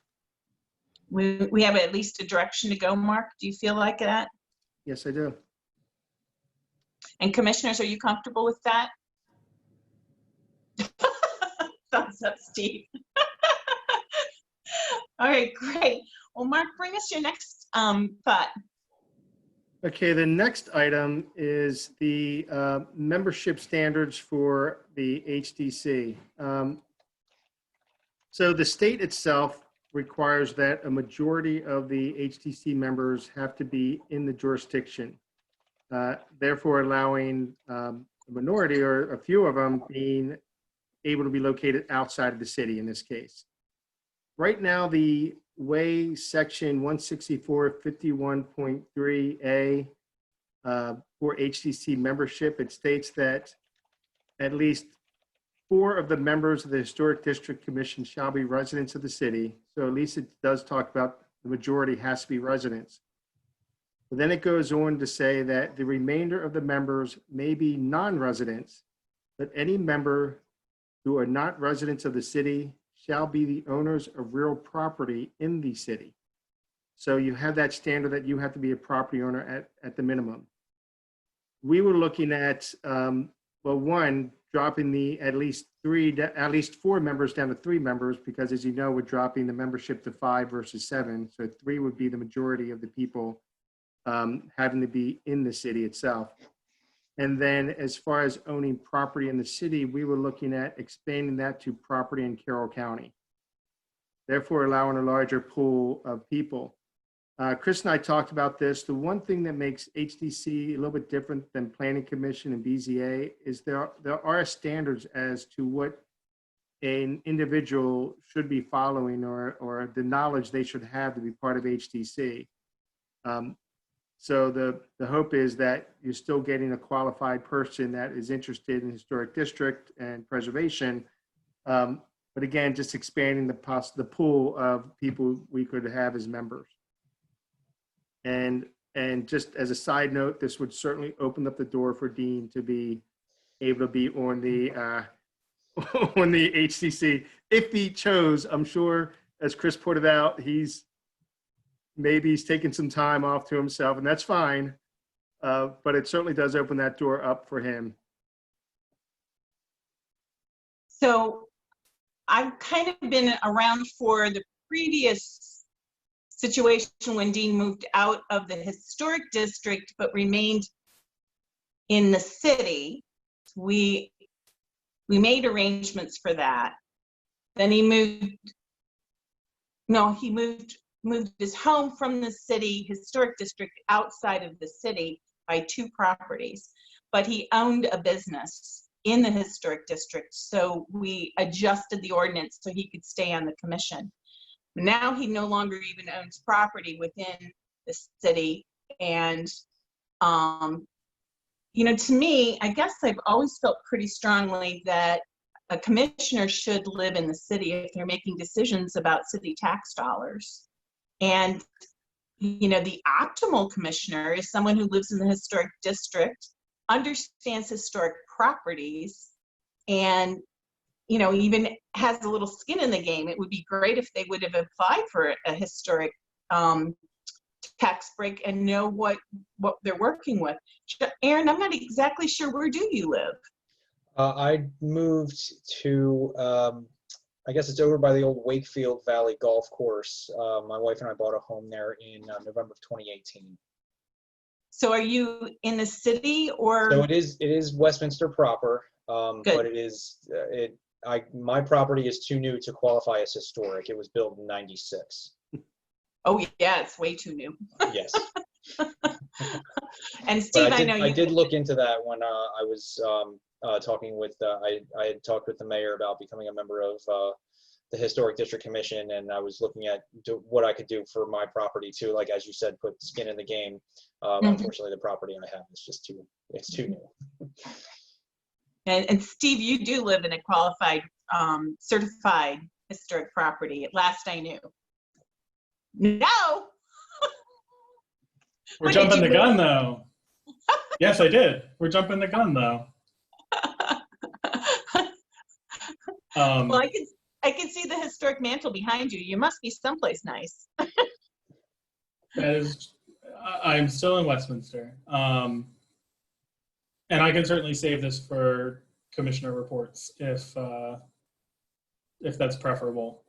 We have at least a direction to go, Mark? Do you feel like that? Yes, I do. And commissioners, are you comfortable with that? Thumbs up, Steve. All right, great. Well, Mark, bring us your next thought. Okay, the next item is the membership standards for the HDC. So the state itself requires that a majority of the HDC members have to be in the jurisdiction, therefore allowing a minority or a few of them being able to be located outside of the city in this case. Right now, the way section 164.51.3A for HDC membership, it states that at least 4 of the members of the Historic District Commission shall be residents of the city. So at least it does talk about the majority has to be residents. But then it goes on to say that the remainder of the members may be non-residents, but any member who are not residents of the city shall be the owners of real property in the city. So you have that standard that you have to be a property owner at the minimum. We were looking at, well, one, dropping the at least 4 members down to 3 members, because as you know, we're dropping the membership to 5 versus 7. So 3 would be the majority of the people having to be in the city itself. And then as far as owning property in the city, we were looking at expanding that to property in Carroll County, therefore allowing a larger pool of people. Chris and I talked about this. The one thing that makes HDC a little bit different than Planning Commission and BZA is there are standards as to what an individual should be following or the knowledge they should have to be part of HDC. So the hope is that you're still getting a qualified person that is interested in historic district and preservation. But again, just expanding the pool of people we could have as members. And just as a side note, this would certainly open up the door for Dean to be able to be on the on the HCC if he chose. I'm sure, as Chris pointed out, maybe he's taking some time off to himself, and that's fine. But it certainly does open that door up for him. So I've kind of been around for the previous situation when Dean moved out of the historic district but remained in the city. We made arrangements for that. Then he moved his home from the city historic district outside of the city by 2 properties, but he owned a business in the historic district, so we adjusted the ordinance so he could stay on the commission. Now he no longer even owns property within the city. And, you know, to me, I guess I've always felt pretty strongly that a commissioner should live in the city if they're making decisions about city tax dollars. And, you know, the optimal commissioner is someone who lives in the historic district understands historic properties and, you know, even has a little skin in the game. It would be great if they would have applied for a historic tax break and know what they're working with. Aaron, I'm not exactly sure, where do you live? I moved to, I guess it's over by the old Wakefield Valley Golf Course. My wife and I bought a home there in November of 2018. So are you in the city or? So it is Westminster proper, Good. but my property is too new to qualify as historic. It was built in 96. Oh yeah, it's way too new. Yes. And Steve, But I know I you. did look into that when I was talking with, I had talked with the mayor about becoming a member of the Historic District Commission, and I was looking at what I could do for my property too. Like, as you said, put skin in the game. Unfortunately, the property I have is just it's too new. And Steve, you do live in a qualified, certified historic property. At last I knew. No. We're What, jumping did the you gun though. Yes, I did. We're jumping the gun though. Well, I can see the historic mantle behind you. You must be someplace nice. I'm still in Westminster. And I can certainly save this for commissioner reports if that's preferable.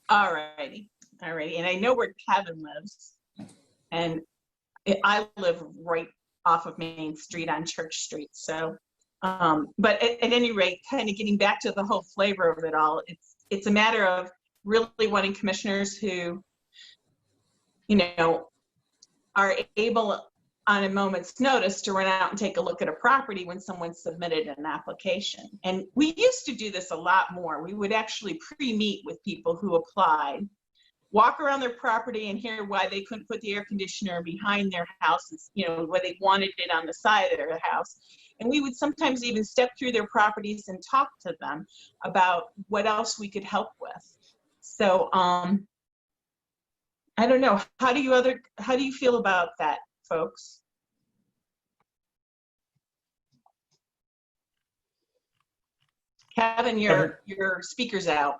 All righty. And I know where Kevin lives. And I live right off of Main Street on Church Street. So, but at any rate, kind of getting back to the whole flavor of it all, it's a matter of really wanting commissioners who, you know, are able on a moment's notice to run out and take a look at a property when someone submitted an application. And we used to do this a lot more. We would actually pre-meet with people who applied, walk around their property and hear why they couldn't put the air conditioner behind their houses, you know, why they wanted it on the side of their house. And we would sometimes even step through their properties and talk to them about what else we could help with. So I don't know. How do you feel about that, folks? Kevin, your speaker's out.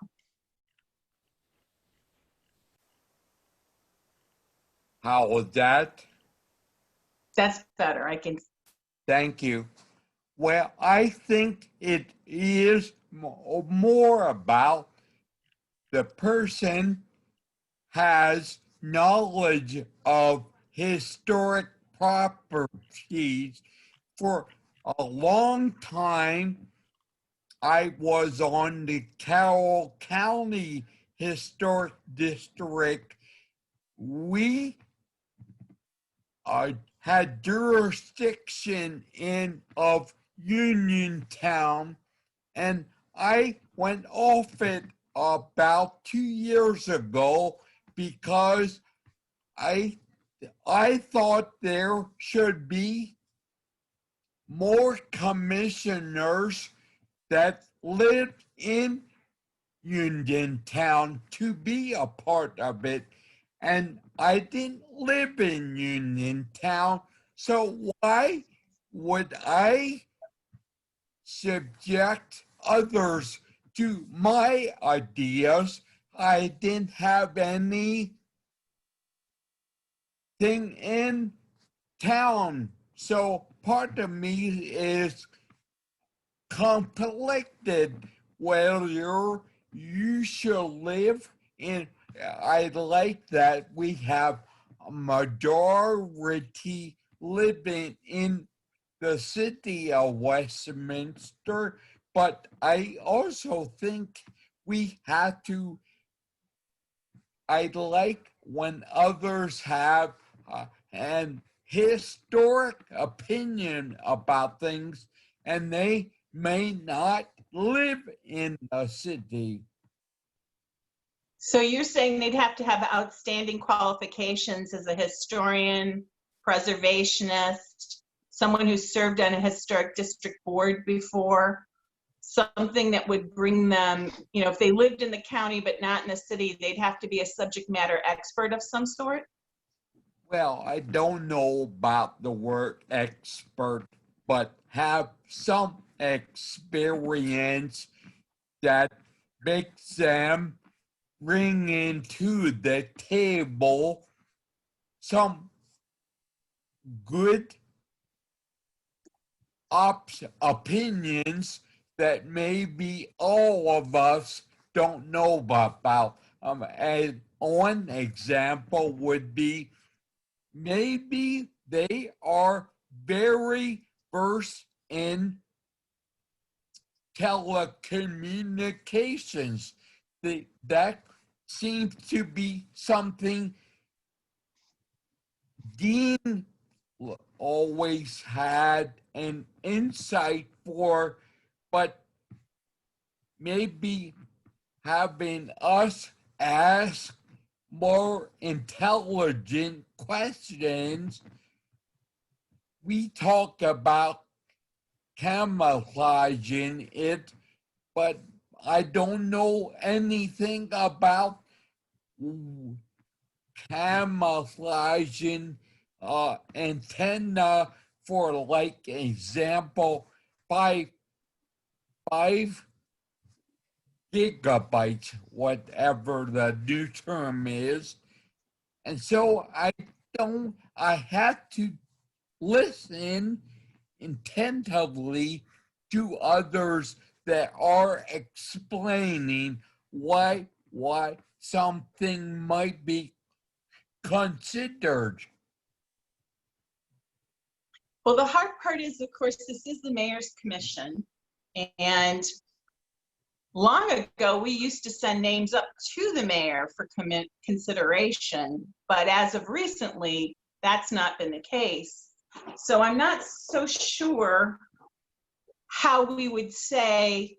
How was that? That's better. I can. Thank you. Well, I think it is more about the person has knowledge of historic properties. For a long time, I was on the Carroll County Historic District. We had jurisdiction of Uniontown, and I went off it about 2 years ago because I thought there should be more commissioners that lived in Uniontown to be a part of it. And I didn't live in Uniontown, so why would I subject others to my ideas? I didn't have anything in town, so part of me is conflicted whether you should live in. I like that we have a majority living in the city of Westminster, but I also think we have to, I like when others have an historic opinion about things and they may not live in a city. So you're saying they'd have to have outstanding qualifications as a historian, preservationist, someone who served on a historic district board before, something that would bring them, you know, if they lived in the county but not in the city, they'd have to be a subject matter expert of some sort? Well, I don't know about the word expert, but have some experience that makes them bring into the table some good opinions that maybe all of us don't know about. And one example would be maybe they are very versed in telecommunications. That seems to be something Dean always had an insight for, but maybe having us ask more intelligent questions. We talk about camouflaging it, but I don't know anything about camouflaging antenna for, like, example, 5 gigabytes, whatever the new term is. And so I have to listen attentively to others that are explaining why something might be considered. Well, the hard part is, of course, this is the mayor's commission. And long ago, we used to send names up to the mayor for consideration. But as of recently, that's not been the case. So I'm not so sure how we would say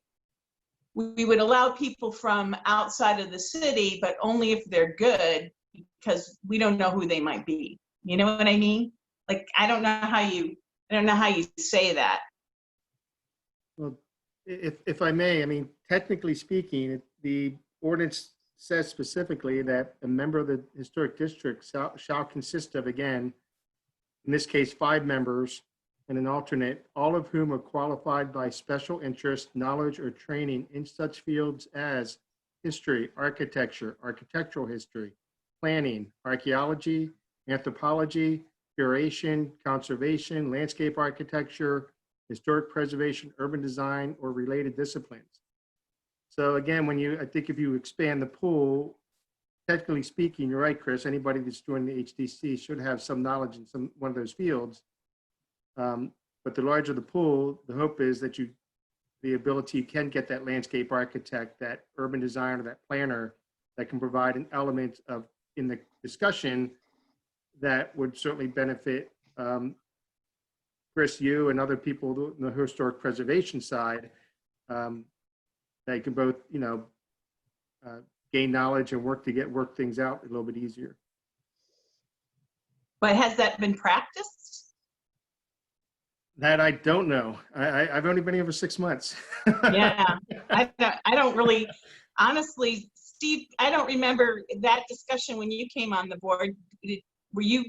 we would allow people from outside of the city, but only if they're good, because we don't know who they might be. You know what I mean? Like, I don't know how you say that. Well, if I may, I mean, technically speaking, the ordinance says specifically that a member of the historic district shall consist of, again, in this case, 5 members and an alternate, all of whom are qualified by special interest, knowledge, or training in such fields as history, architecture, architectural history, planning, archaeology, anthropology, curation, conservation, landscape architecture, historic preservation, urban design, or related disciplines. So again, I think if you expand the pool, technically speaking, you're right, Chris, anybody that's joining the HDC should have some knowledge in one of those fields. But the larger the pool, the hope is that you can get that landscape architect, that urban designer, that planner that can provide an element of, in the discussion, that would certainly benefit Chris, you and other people on the historic preservation side. They can both, gain knowledge and work things out a little bit easier. But has that been practiced? That I don't know. I've only been here for 6 months. Yeah, I don't really, honestly, Steve, I don't remember that discussion when you came on the board. Were you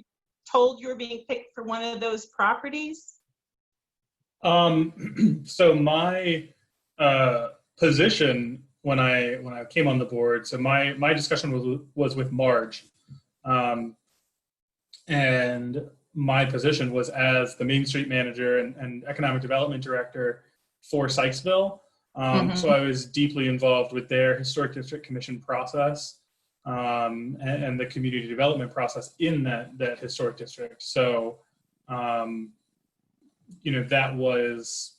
told you were being picked for one of those properties? So my position when I came on the board, so my discussion was with Marge, and my position was as the Main Street manager and economic development director for Sykesville. So I was deeply involved with their historic district commission process and the community development process in that historic district. So, that was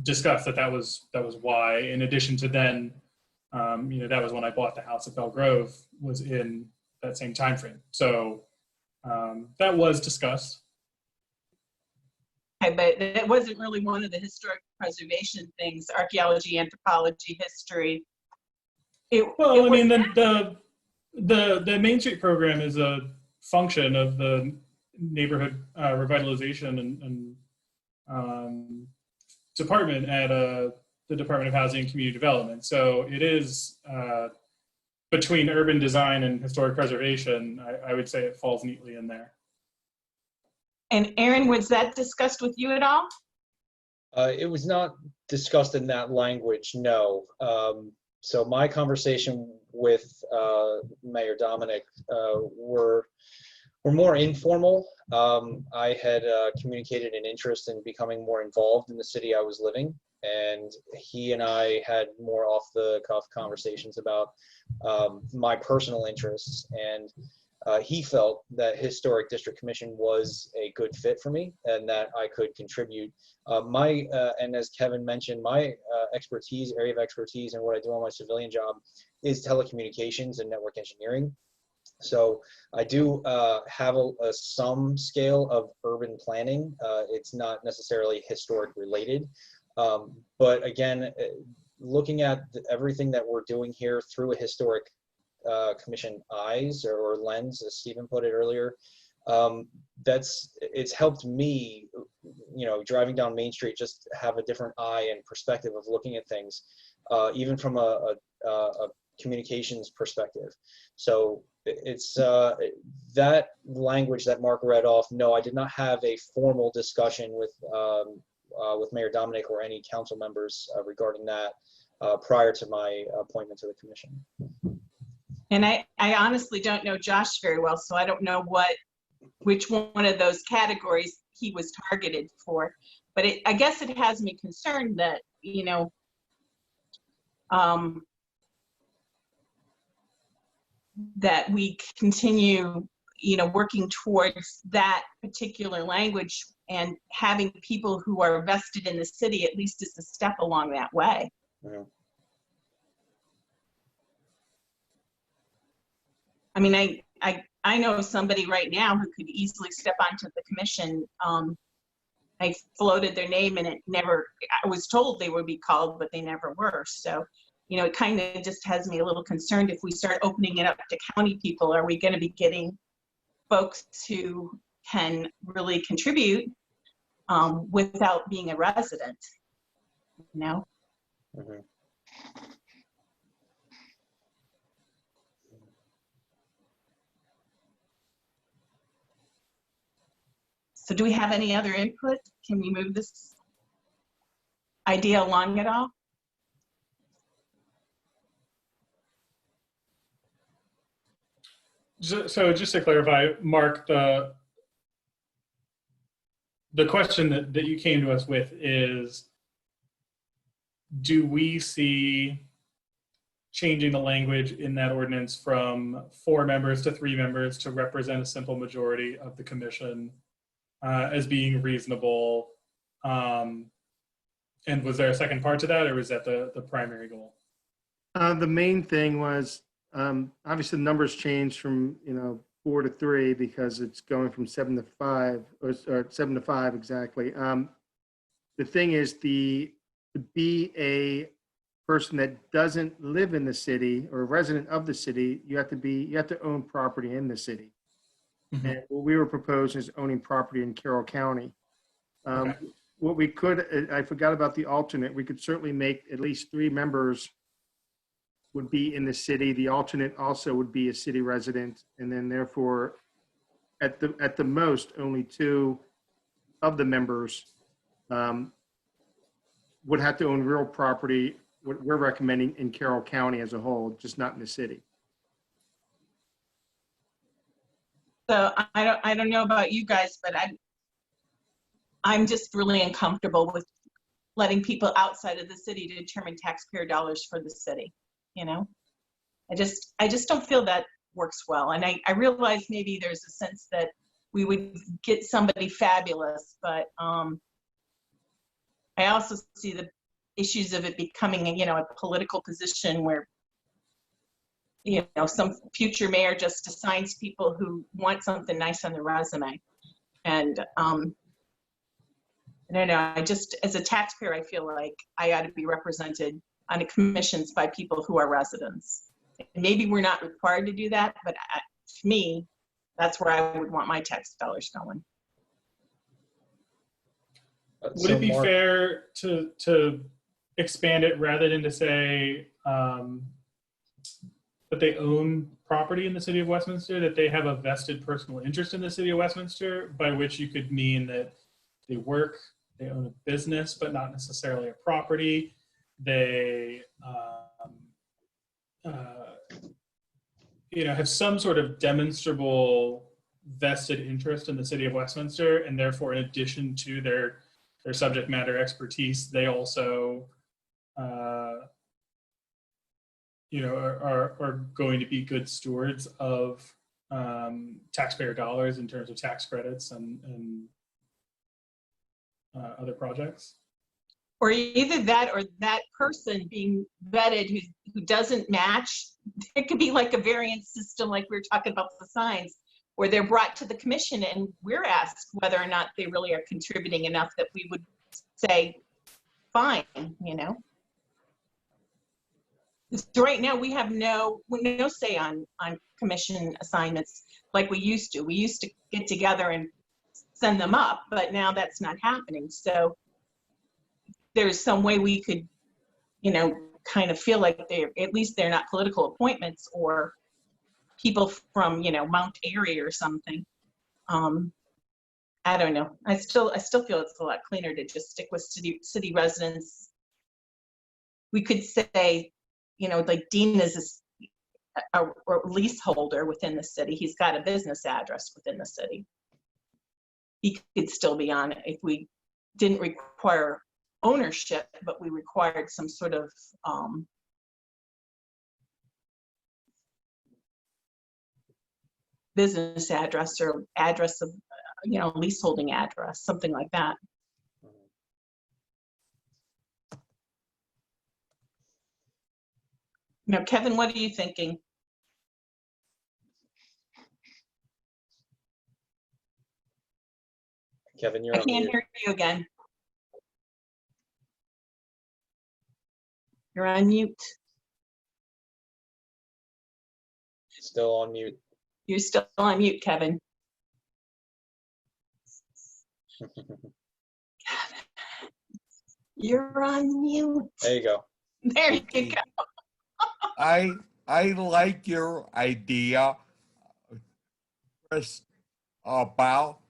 discussed that was why, in addition to then, that was when I bought the house at Bell Grove, was in that same time frame. So that was discussed. Okay, but it wasn't really one of the historic preservation things, archaeology, anthropology, history. The Main Street program is a function of the neighborhood revitalization and department at the Department of Housing and Community Development. So it is between urban design and historic preservation. I would say it falls neatly in there. And Aaron, was that discussed with you at all? It was not discussed in that language, no. So my conversation with Mayor Dominic were more informal. I had communicated an interest in becoming more involved in the city I was living, and he and I had more off-the-cuff conversations about my personal interests, and he felt that Historic District Commission was a good fit for me and that I could contribute. And as Kevin mentioned, my area of expertise and what I do on my civilian job is telecommunications and network engineering. So I do have some scale of urban planning. It's not necessarily historic related. But again, looking at everything that we're doing here through a historic commission eyes or lens, as Stephen put it earlier, it's helped me, driving down Main Street, just have a different eye and perspective of looking at things, even from a communications perspective. So it's that language that Mark read off. No, I did not have a formal discussion with Mayor Dominic or any council members regarding that prior to my appointment to the commission. And I honestly don't know Josh very well, so I don't know which one of those categories he was targeted for. But I guess it has me concerned that, that we continue, working towards that particular language and having people who are vested in the city at least as a step along that way. Yeah. I mean, I know somebody right now who could easily step onto the commission. I floated their name and I was told they would be called, but they never were. So, it kind of just has me a little concerned if we start opening it up to county people, are we going to be getting folks who can really contribute without being a resident, Mm-hmm. So do we have any other input? Can we move this idea along at all? So just to clarify, Mark, the question that you came to us with is, do we see changing the language in that ordinance from 4 members to 3 members to represent a simple majority of the commission as being reasonable? And was there a second part to that, or was that the primary goal? The main thing was, obviously the numbers changed from 4 to 3 because it's going from 7 to 5 or 7 to 5 exactly. The thing is, to be a person that doesn't live in the city or a resident of the city, you have to own property in the city. Mm-hmm. And what we were proposing is owning property in Carroll County. Okay. What we could, I forgot about the alternate. We could certainly make at least 3 members would be in the city. The alternate also would be a city resident, and then therefore, at the most, only 2 of the members would have to own real property. What we're recommending in Carroll County as a whole, just not in the city. So I don't know about you guys, but I'm just really uncomfortable with letting people outside of the city determine taxpayer dollars for the city. I just don't feel that works well. And I realize maybe there's a sense that we would get somebody fabulous, but I also see the issues of it becoming a political position where some future mayor just assigns people who want something nice on their resume. And I don't know, as a taxpayer, I feel like I ought to be represented on the commissions by people who are residents. And maybe we're not required to do that, but to me, that's where I would want my tax dollars going. Would it be fair to expand it rather than to say that they own property in the city of Westminster, that they have a vested personal interest in the city of Westminster, by which you could mean that they work own a business, but not necessarily a property. They, have some sort of demonstrable vested interest in the city of Westminster, and therefore, in addition to their subject matter expertise, they also, are going to be good stewards of taxpayer dollars in terms of tax credits and other projects. Or either that or that person being vetted who doesn't match. It could be like a variance system, like we were talking about the signs, where they're brought to the commission and we're asked whether or not they really are contributing enough that we would say, fine, So right now we have no say on commission assignments like we used to. We used to get together and send them up, but now that's not happening. So there's some way we could, kind of feel like at least they're not political appointments or people from, Mount Airy or something. I don't know. I still feel it's a lot cleaner to just stick with city residents. We could say, like Dean is a leaseholder within the city. He's got a business address within the city. He could still be on it if we didn't require ownership, but we required some sort of business address or address of, leaseholding address, something like that. Now, Kevin, what are you thinking? Kevin, you're I on can't mute. hear you again. You're on mute. Still on mute. You're still on mute, Kevin. You're on mute. There you go. There you go. I like your idea, Chris, about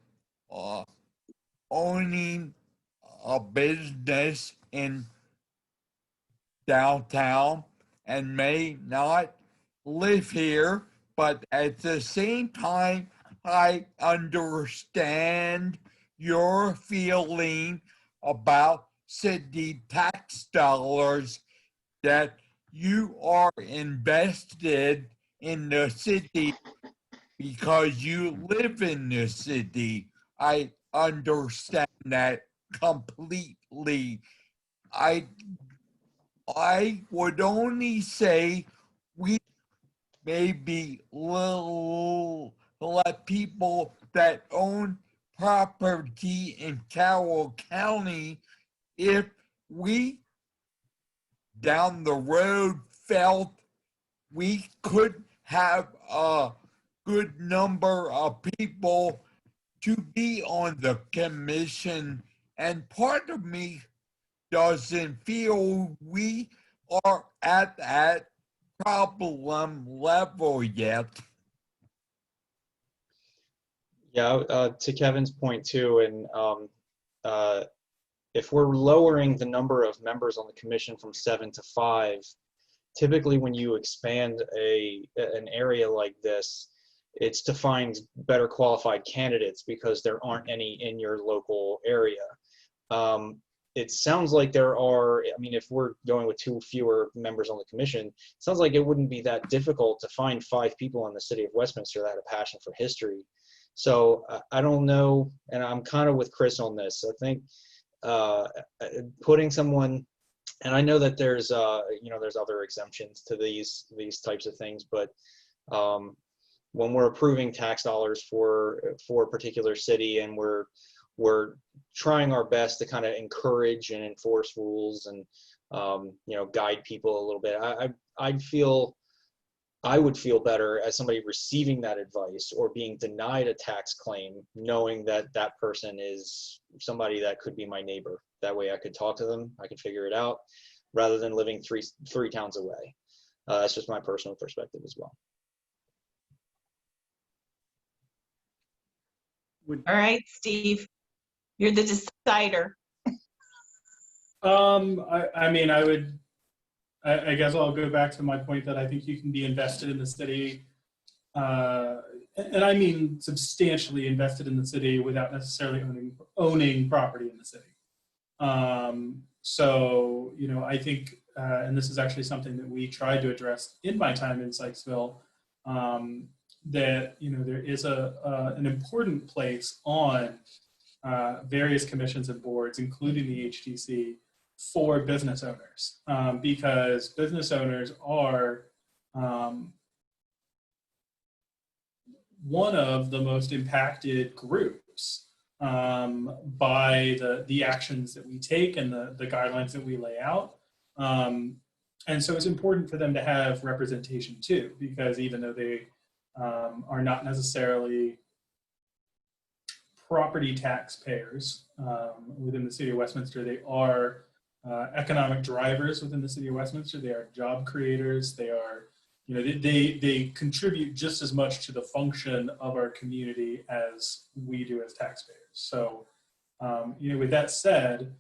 owning a business in downtown and may not live here, but at the same time, I understand your feeling about city tax dollars, that you are invested in the city because you live in the city. I understand that completely. I would only say we maybe let people that own property in Carroll County, if we down the road felt we could have a good number of people to be on the commission, and part of me doesn't feel we are at that problem level yet. Yeah, to Kevin's point too, and if we're lowering the number of members on the commission from 7 to 5, typically when you expand an area like this, it's to find better qualified candidates because there aren't any in your local area. It sounds like there are, I mean, if we're going with 2 fewer members on the commission, it sounds like it wouldn't be that difficult to find 5 people in the city of Westminster that had a passion for history. So I don't know, and I'm kind of with Chris on this. I think putting someone, and I know that there's there's other exemptions to these types of things, but when we're approving tax dollars for a particular city, and we're trying our best to kind of encourage and enforce rules and guide people a little bit, I would feel better as somebody receiving that advice or being denied a tax claim, knowing that that person is somebody that could be my neighbor. That way I could talk to them, I could figure it out, rather than living three towns away. That's just my personal perspective as well. All right, Steve, you're the decider. I mean, I guess I'll go back to my point that I think you can be invested in the city, and I mean substantially invested in the city without necessarily owning property in the city. So, you know, I think, and this is actually something that we tried to address in my time in Sykesville, that, you know, there is an important place on various commissions and boards, including the HTC, for business owners, because business owners are one of the most impacted groups by the actions that we take and the guidelines that we lay out. And so it's important for them to have representation too, because even though they are not necessarily property taxpayers within the city of Westminster, they are economic drivers within the city of Westminster. They are job creators. They are, you know, they contribute just as much to the function of our community as we do as taxpayers. So, you know, with that said,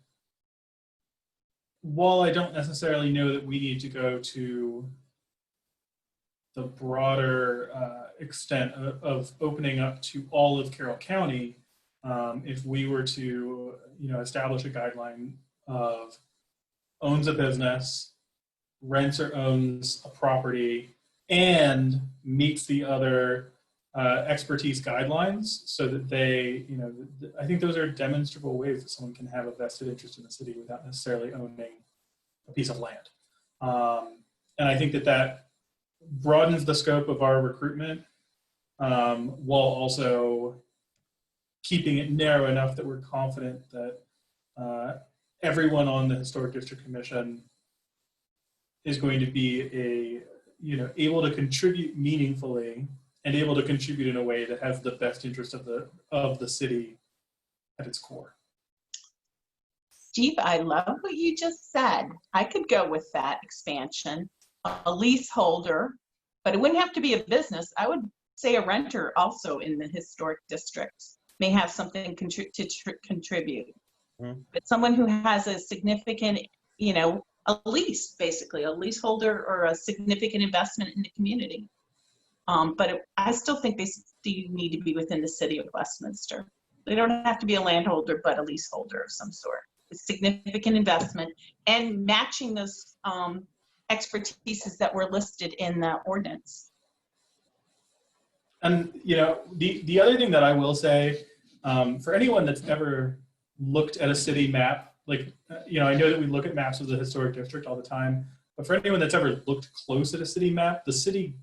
while I don't necessarily know that we need to go to the broader extent of opening up to all of Carroll County, if we were to, you know, establish a guideline of owns a business, rents or owns a property, and meets the other expertise guidelines, so that they, you know, I think those are demonstrable ways that someone can have a vested interest in the city without necessarily owning a piece of land. And I think that that broadens the scope of our recruitment, while also keeping it narrow enough that we're confident that everyone on the Historic District Commission is going to be able to contribute meaningfully and able to contribute in a way that has the best interest of the city at its core. Steve, I love what you just said. I could go with that expansion. A leaseholder, but it wouldn't have to be a business. I would say a renter also in the historic district may have something to contribute. Mhm. But someone who has a significant, you know, a lease, basically, a leaseholder or a significant investment in the community. But I still think they still need to be within the city of Westminster. They don't have to be a landholder, but a leaseholder of some sort. A significant investment and matching those expertises that were listed in the ordinance. And, you know, the other thing that I will say, for anyone that's ever looked at a city map, like, you know, I know that we look at maps of the historic district all the time, but for anyone that's ever looked close at a city map, the city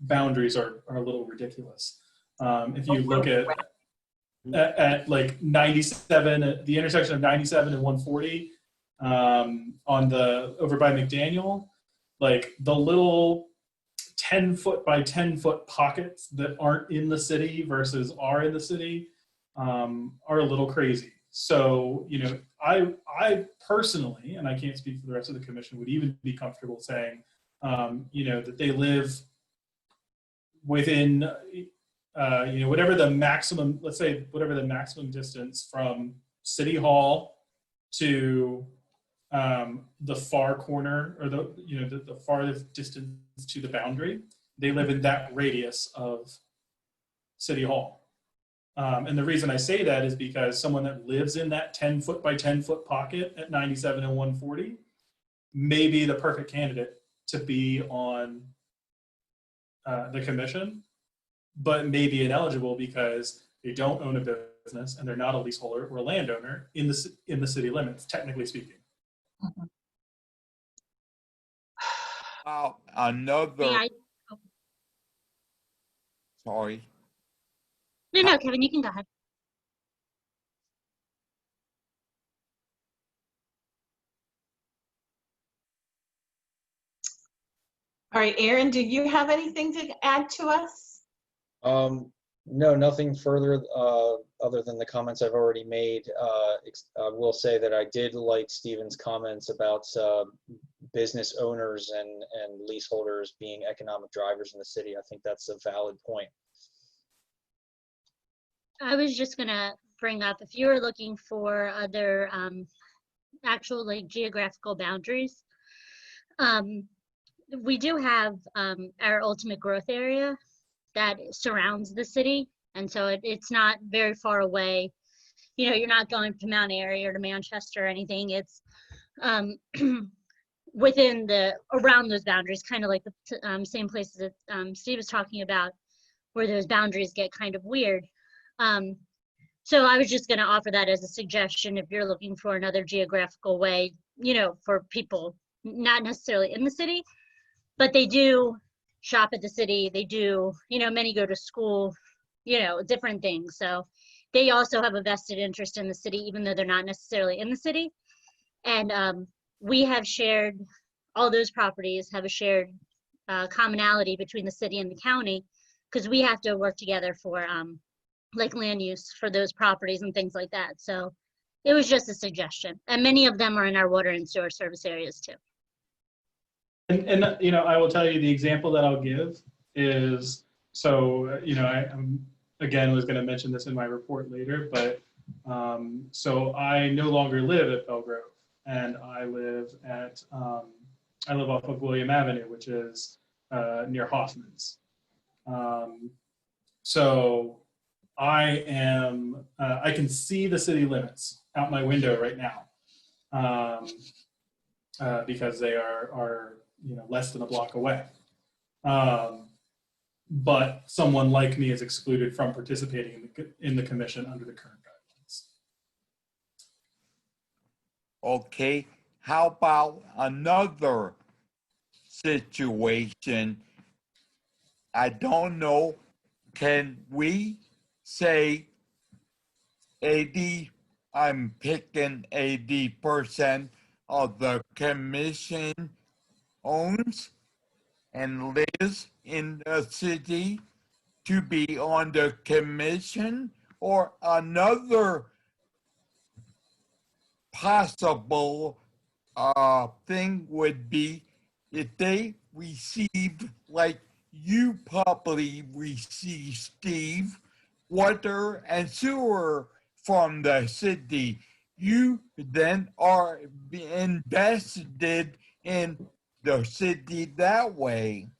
boundaries are a little ridiculous. If you look at like 97, the intersection of 97 and 140, on the over by McDaniel, like the little 10-foot by 10-foot pockets that aren't in the city versus are in the city are a little crazy. So, you know, I personally, and I can't speak for the rest of the commission, would even be comfortable saying, you know, that they live within, you know, whatever the maximum, let's say, whatever the maximum distance from City Hall to the far corner, or the, you know, the farthest distance to the boundary, they live in that radius of City Hall. And the reason I say that is because someone that lives in that 10-foot by 10-foot pocket at 97 and 140 may be the perfect candidate to be on the commission, but may be ineligible because they don't own a business and they're not a leaseholder or a landowner in the city limits, technically speaking. Another, Oh, sorry. no, Kevin, you can go ahead. All right, Aaron, do you have anything to add to us? No, nothing further other than the comments I've already made. I will say that I did like Stephen's comments about business owners and leaseholders being economic drivers in the city. I think that's a valid point. I was just gonna bring up, if you were looking for other actual like geographical boundaries. We do have our ultimate growth area that surrounds the city, and so it's not very far away. You know, you're not going to Mount Airy or to Manchester or anything. It's within around those boundaries, kind of like the same places that Steve was talking about, where those boundaries get kind of weird. So I was just going to offer that as a suggestion if you're looking for another geographical way, you know, for people not necessarily in the city, but they do shop at the city. They do, you know, many go to school, you know, different things. So they also have a vested interest in the city, even though they're not necessarily in the city. And we have shared, all those properties have a shared commonality between the city and the county, because we have to work together for like land use for those properties and things like that. So it was just a suggestion. And many of them are in our water and sewer service areas too. And you know, I will tell you the example that I'll give is, so, you know, I'm again was going to mention this in my report later, but so I no longer live at Belgrove, and I live off of William Avenue, which is near Hoffman's. So I can see the city limits out my window right now, because they are you know, less than a block away. But someone like me is excluded from participating in the commission under the current guidelines. Okay, how about another situation? I don't know, can we say 80, I'm picking 80% of the commission owns and lives in the city to be on the commission? Or another possible thing would be if they receive, like you probably receive, Steve, water and sewer from the city, you then are invested in the city that way.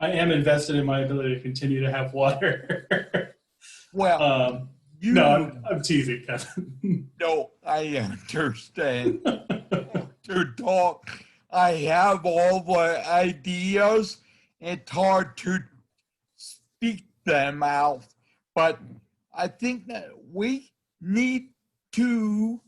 I am invested in my ability to continue to have water. Well, you no, I'm teasing, Kevin. know, I understand. To talk, I have all the ideas. It's hard to speak them out, but I think that we need to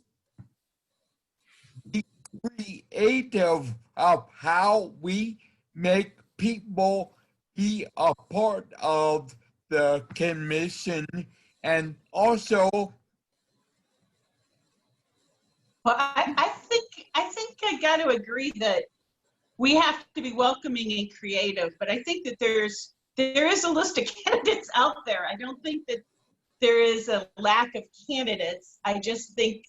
be creative of how we make people be a part of the commission, and also Well, I think I got to agree that we have to be welcoming and creative, but I think that there is a list of candidates out there. I don't think that there is a lack of candidates. I just think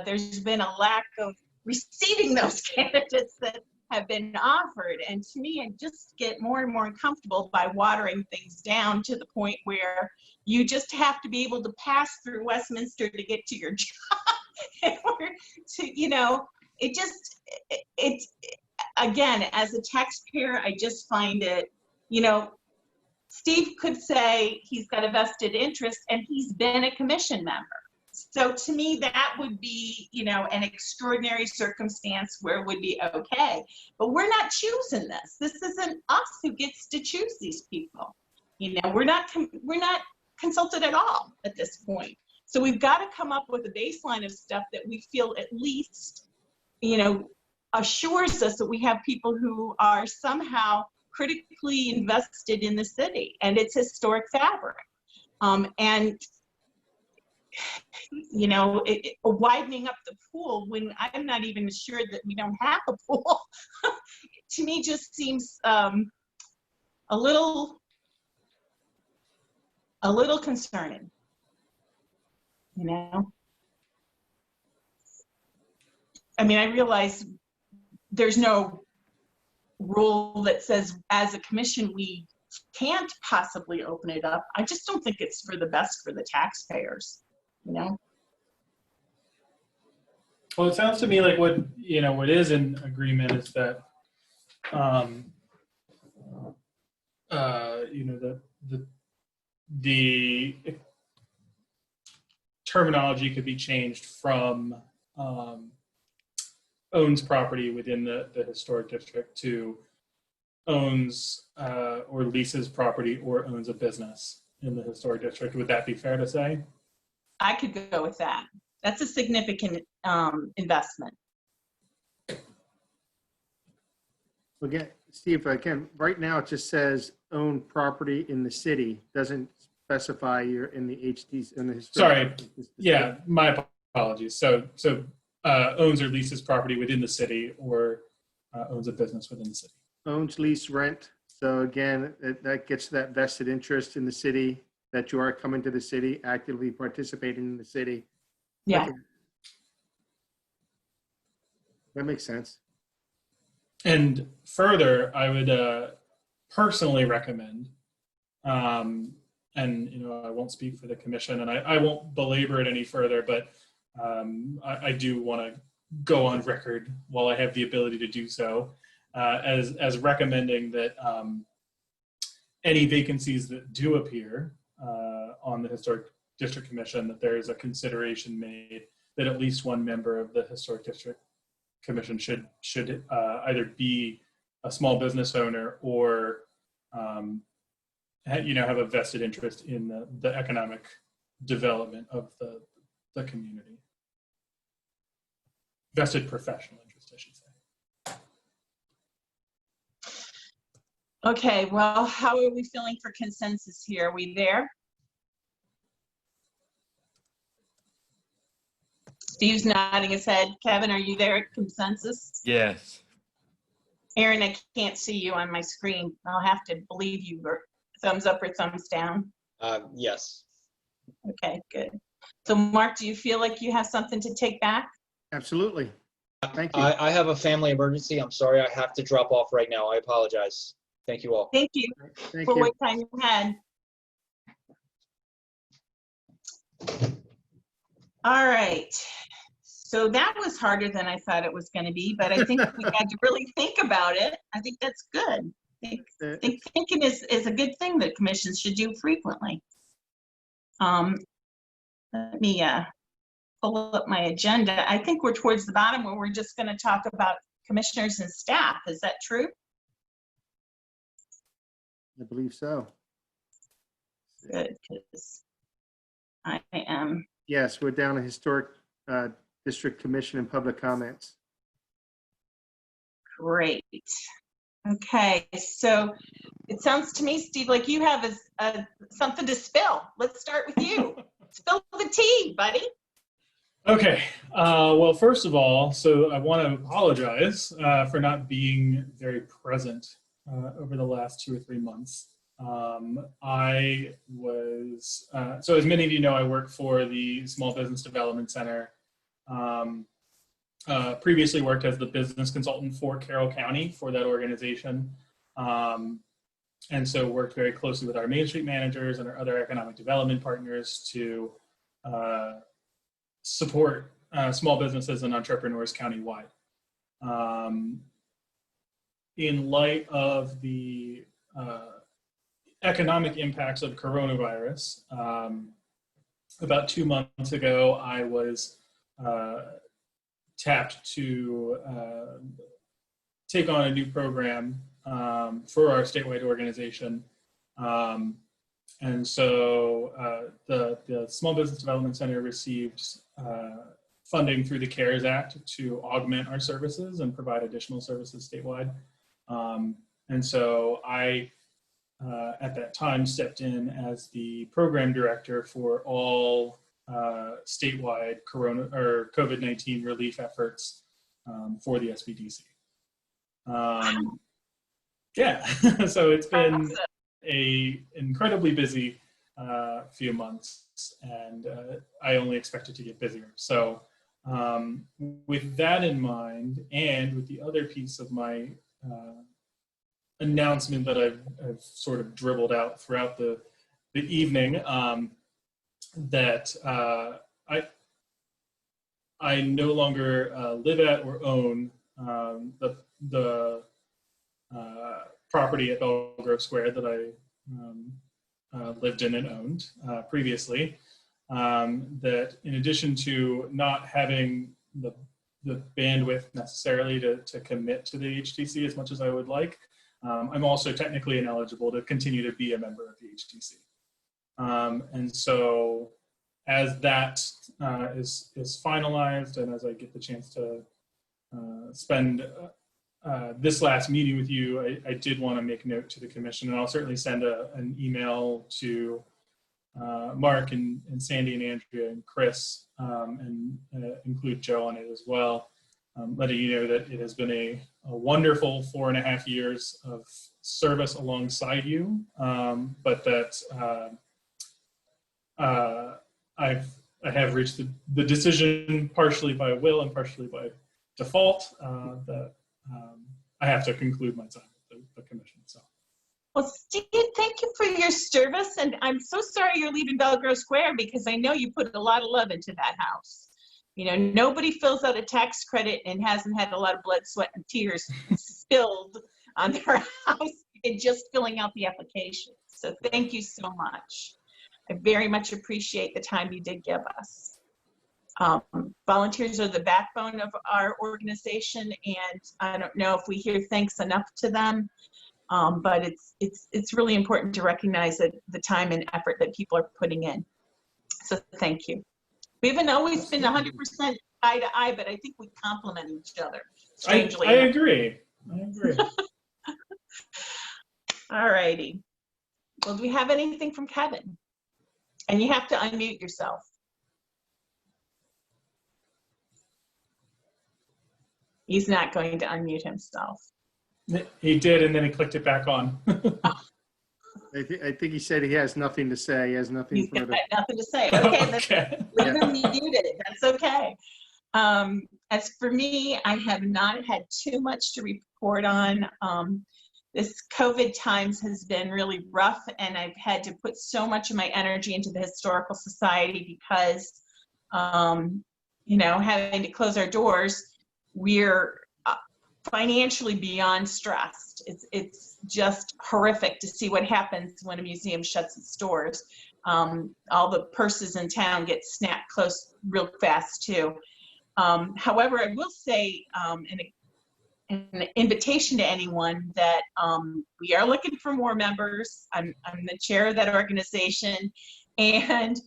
there's been a lack of receiving those candidates that have been offered. And to me, I just get more and more uncomfortable by watering things down to the point where you just have to be able to pass through Westminster to get to your job. In order to, you know, it's again, as a taxpayer, I just find it, you know, Steve could say he's got a vested interest and he's been a commission member. So to me, that would be, you know, an extraordinary circumstance where it would be okay. But we're not choosing this. This isn't us who gets to choose these people. You know, we're not consulted at all at this point. So we've got to come up with a baseline of stuff that we feel at least, you know, assures us that we have people who are somehow critically invested in the city and its historic fabric. And, you know, widening up the pool when I'm not even assured that we don't have a pool, to me just seems a little concerning. You know, I mean, I realize there's no rule that says as a commission we can't possibly open it up. I just don't think it's for the best for the taxpayers, you know? Well, it sounds to me like what is in agreement is that, the terminology could be changed from owns property within the historic district to owns or leases property or owns a business in the historic district. Would that be fair to say? I could go with that. That's a significant investment. Again, Steve, again, right now it just says own property in the city, doesn't specify you're in the HDs, in the historic. Sorry, yeah, my apologies. So owns or leases property within the city or owns a business within the city. Owns, lease, rent. So again, that gets that vested interest in the city, that you are coming to the city, actively participating in the city. Yeah. Okay. That makes sense. And further, I would personally recommend, and I won't speak for the commission, and I won't belabor it any further, but I do want to go on record while I have the ability to do so, as recommending that any vacancies that do appear on the Historic District Commission, that there is a consideration made that at least one member of the Historic District Commission should either be a small business owner or have a vested interest in the economic development of the community. Vested professional interest, I should say. Okay, well, how are we feeling for consensus here? Are we there? Steve's nodding his head. Kevin, are you there at consensus? Yes. Aaron, I can't see you on my screen. I'll have to believe you or thumbs up or thumbs down. Yes. Okay, good. So Mark, do you feel like you have something to take back? Absolutely. Thank you. I have a family emergency. I'm sorry. I have to drop off right now. I apologize. Thank you all. Thank you Thank for you. what time you had. All right. So that was harder than I thought it was going to be, but I think we had to really think about it. I think that's good. I think thinking is a good thing that commissions should do frequently. Let me pull up my agenda. I think we're towards the bottom where we're just going to talk about commissioners and staff. Is that true? I believe so. Good, because I am. Yes, we're down to Historic District Commission and public comments. Great. Okay, so it sounds to me, Steve, like you have something to spill. Let's start with you. Spill the tea, buddy. Okay. Well, first of all, so I want to apologize for not being very present over the last 2 or 3 months. I was, so as many of you know, I work for the Small Business Development Center. Previously worked as the business consultant for Carroll County for that organization. And so worked very closely with our Main Street managers and our other economic development partners to support small businesses and entrepreneurs countywide. In light of the economic impacts of coronavirus, about 2 months ago, I was tapped to take on a new program for our statewide organization. And so the Small Business Development Center received funding through the CARES Act to augment our services and provide additional services statewide. And so I, at that time, stepped in as the program director for all statewide COVID-19 relief efforts for the SBDC. Yeah, so it's been a incredibly busy few months, and I only expect it to get busier. So with that in mind, and with the other piece of my announcement that I've sort of dribbled out throughout the evening, that I no longer live at or own the property at Belgrove Square that I lived in and owned previously. That in addition to not having the bandwidth necessarily to commit to the HTC as much as I would like, I'm also technically ineligible to continue to be a member of the HTC. And so as that is finalized, and as I get the chance to spend this last meeting with you, I did want to make note to the commission, and I'll certainly send an email to Mark and Sandy and Andrea and Chris, and include Joe on it as well, letting you know that it has been a wonderful 4.5 years of service alongside you, but that I have reached the decision, partially by will and partially by default, that I have to conclude my time with the commission. So. Well, Steve, thank you for your service, and I'm so sorry you're leaving Belgrove Square, because I know you put a lot of love into that house. You know, nobody fills out a tax credit and hasn't had a lot of blood, sweat, and tears spilled on their house in just filling out the application. So thank you so much. I very much appreciate the time you did give us. Volunteers are the backbone of our organization, and I don't know if we hear thanks enough to them. But it's really important to recognize that the time and effort that people are putting in. So thank you. We haven't always been 100% eye to eye, but I think we complement each other. Strangely, I agree. I agree. All righty. Well, do we have anything from Kevin? And you have to unmute yourself. He's not going to unmute himself. He did, and then he clicked it back on. I think he said he has nothing to say. He has nothing He's got further. nothing to say. Okay, Okay. leave him muted. That's okay. As for me, I have not had too much to report on. This COVID times has been really rough, and I've had to put so much of my energy into the Historical Society because, you know, having to close our doors, we're financially beyond stressed. It's just horrific to see what happens when a museum shuts its doors. All the purses in town get snapped close real fast too. However, I will say an invitation to anyone that we are looking for more members. I'm the chair of that organization, and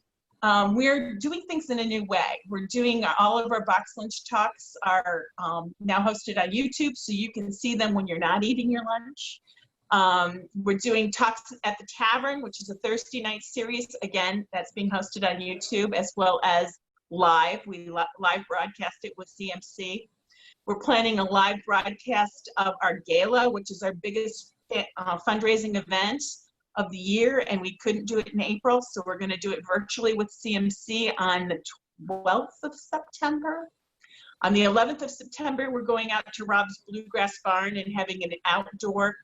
we're doing things in a new way. We're doing all of our box lunch talks are now hosted on YouTube, so you can see them when you're not eating your lunch. We're doing Talks at the Tavern, which is a Thursday night series. Again, that's being hosted on YouTube as well as live. We live broadcast it with CMC. We're planning a live broadcast of our gala, which is our biggest fundraising event of the year, and we couldn't do it in April, so we're going to do it virtually with CMC on the 12th of September. On the 11th of September, we're going out to Rob's Bluegrass Barn and having an outdoor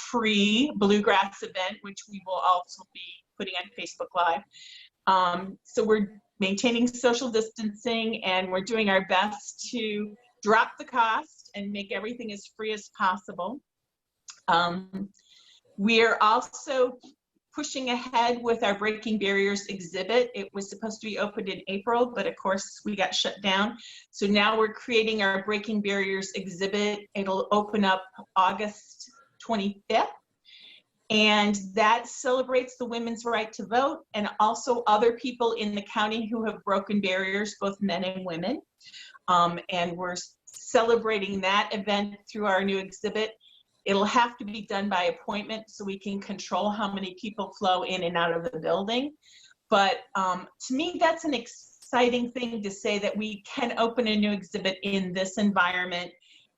free bluegrass event, which we will also be putting on Facebook Live. So we're maintaining social distancing, and we're doing our best to drop the cost and make everything as free as possible. We're also pushing ahead with our Breaking Barriers exhibit. It was supposed to be opened in April, but of course we got shut down. So now we're creating our Breaking Barriers exhibit. It'll open up August 25th. And that celebrates the women's right to vote and also other people in the county who have broken barriers, both men and women. And we're celebrating that event through our new exhibit. It'll have to be done by appointment so we can control how many people flow in and out of the building. But to me, that's an exciting thing to say that we can open a new exhibit in this environment,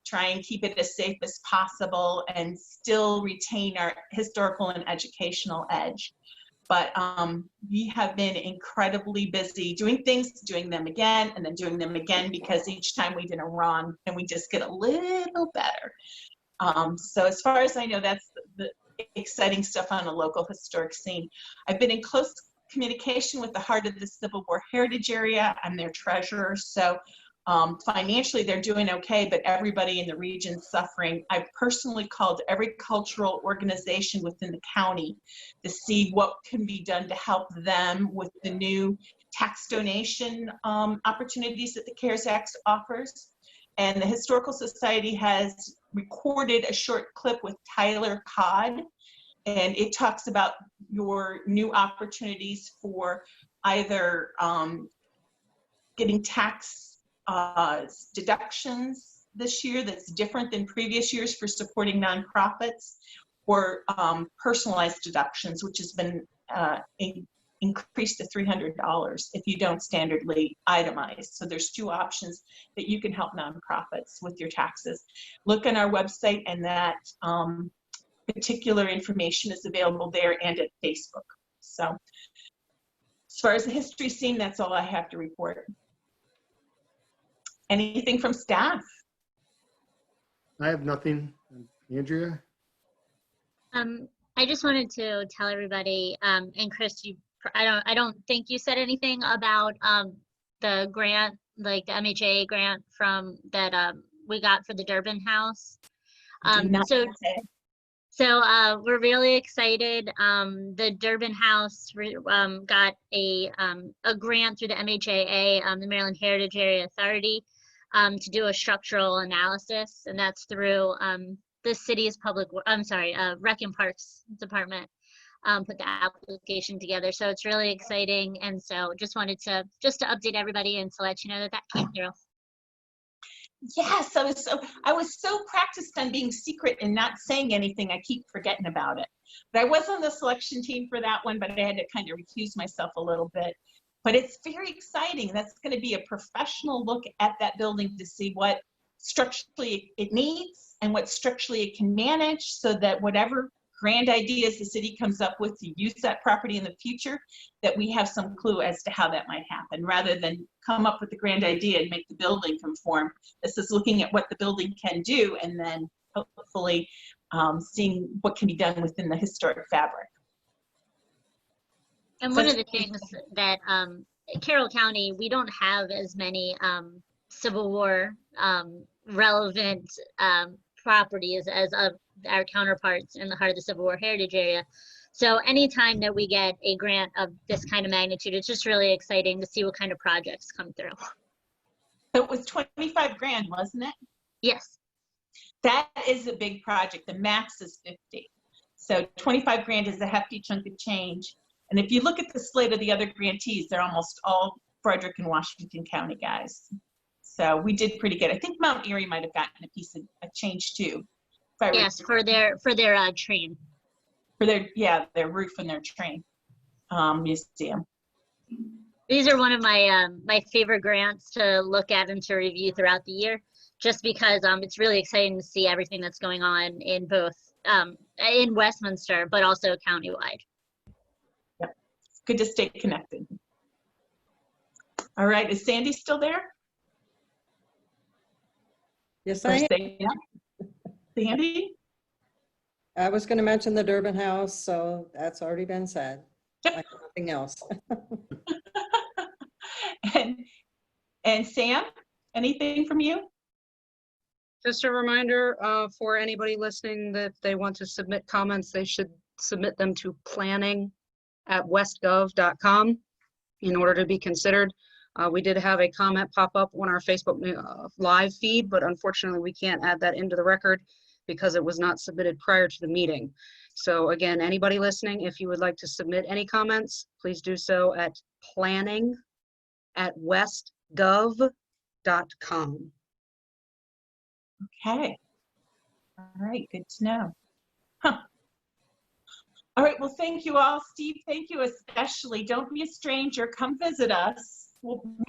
try and keep it as safe as possible and still retain our historical and educational edge. But we have been incredibly busy doing things, doing them again, and then doing them again, because each time we did it wrong and we just get a little better. So as far as I know, that's the exciting stuff on a local historic scene. I've been in close communication with the Heart of the Civil War Heritage Area. I'm their treasurer, so Financially, they're doing okay, but everybody in the region's suffering. I personally called every cultural organization within the county to see what can be done to help them with the new tax donation opportunities that the CARES Act offers. And the Historical Society has recorded a short clip with Tyler Codd, and it talks about your new opportunities for either getting tax deductions this year that's different than previous years for supporting nonprofits, or personalized deductions, which has been increased to $300 if you don't standardly itemize. So there's two options that you can help nonprofits with your taxes. Look on our website, and that particular information is available there and at Facebook. So as far as the history scene, that's all I have to report. Anything from staff? I have nothing. Andrea? I just wanted to tell everybody, and Chris, I don't think you said anything about the grant, like the MHA grant from that we got for the Durbin House. So we're really excited. The Durbin House got a grant through the MHAA, the Maryland Heritage Area Authority, to do a structural analysis, and that's through the city's Rec and Parks Department put the application together. So it's really exciting, and so just wanted to update everybody and to let you know that that came through. Yes, I was so practiced on being secret and not saying anything, I keep forgetting about it. But I was on the selection team for that one, but I had to kind of recuse myself a little bit. But it's very exciting. That's going to be a professional look at that building to see what structurally it needs and what structurally it can manage, so that whatever grand ideas the city comes up with to use that property in the future, that we have some clue as to how that might happen, rather than come up with a grand idea and make the building conform. This is looking at what the building can do, and then hopefully seeing what can be done within the historic fabric. And one of the things that Carroll County, we don't have as many Civil War relevant properties as our counterparts in the heart of the Civil War heritage area. So anytime that we get a grant of this kind of magnitude, it's just really exciting to see what kind of projects come through. So it was 25 grand, wasn't it? Yes. That is a big project. The max is 50. So 25 grand is a hefty chunk of change. And if you look at the slate of the other grantees, they're almost all Frederick and Washington County guys. So we did pretty good. I think Mount Erie might have gotten a piece of a change too. Yes, for their train. For their roof and their train museum. These are one of my my favorite grants to look at and to review throughout the year, just because it's really exciting to see everything that's going on in both in Westminster, but also countywide. Yep, it's good to stay connected. All right, is Sandy still there? Yes, I am. Sandy? I was going to mention the Durbin House, so that's already been said. I have nothing else. And Sam, anything from you? Just a reminder for anybody listening that if they want to submit comments, they should submit them to planning@westgov.com in order to be considered. We did have a comment pop up on our Facebook live feed, but unfortunately we can't add that into the record because it was not submitted prior to the meeting. So again, anybody listening, if you would like to submit any comments, please do so at planning@westgov.com. Okay. All right, good to know. Huh. All right, well, thank you all. Steve, thank you especially. Don't be a stranger. Come visit us. We'll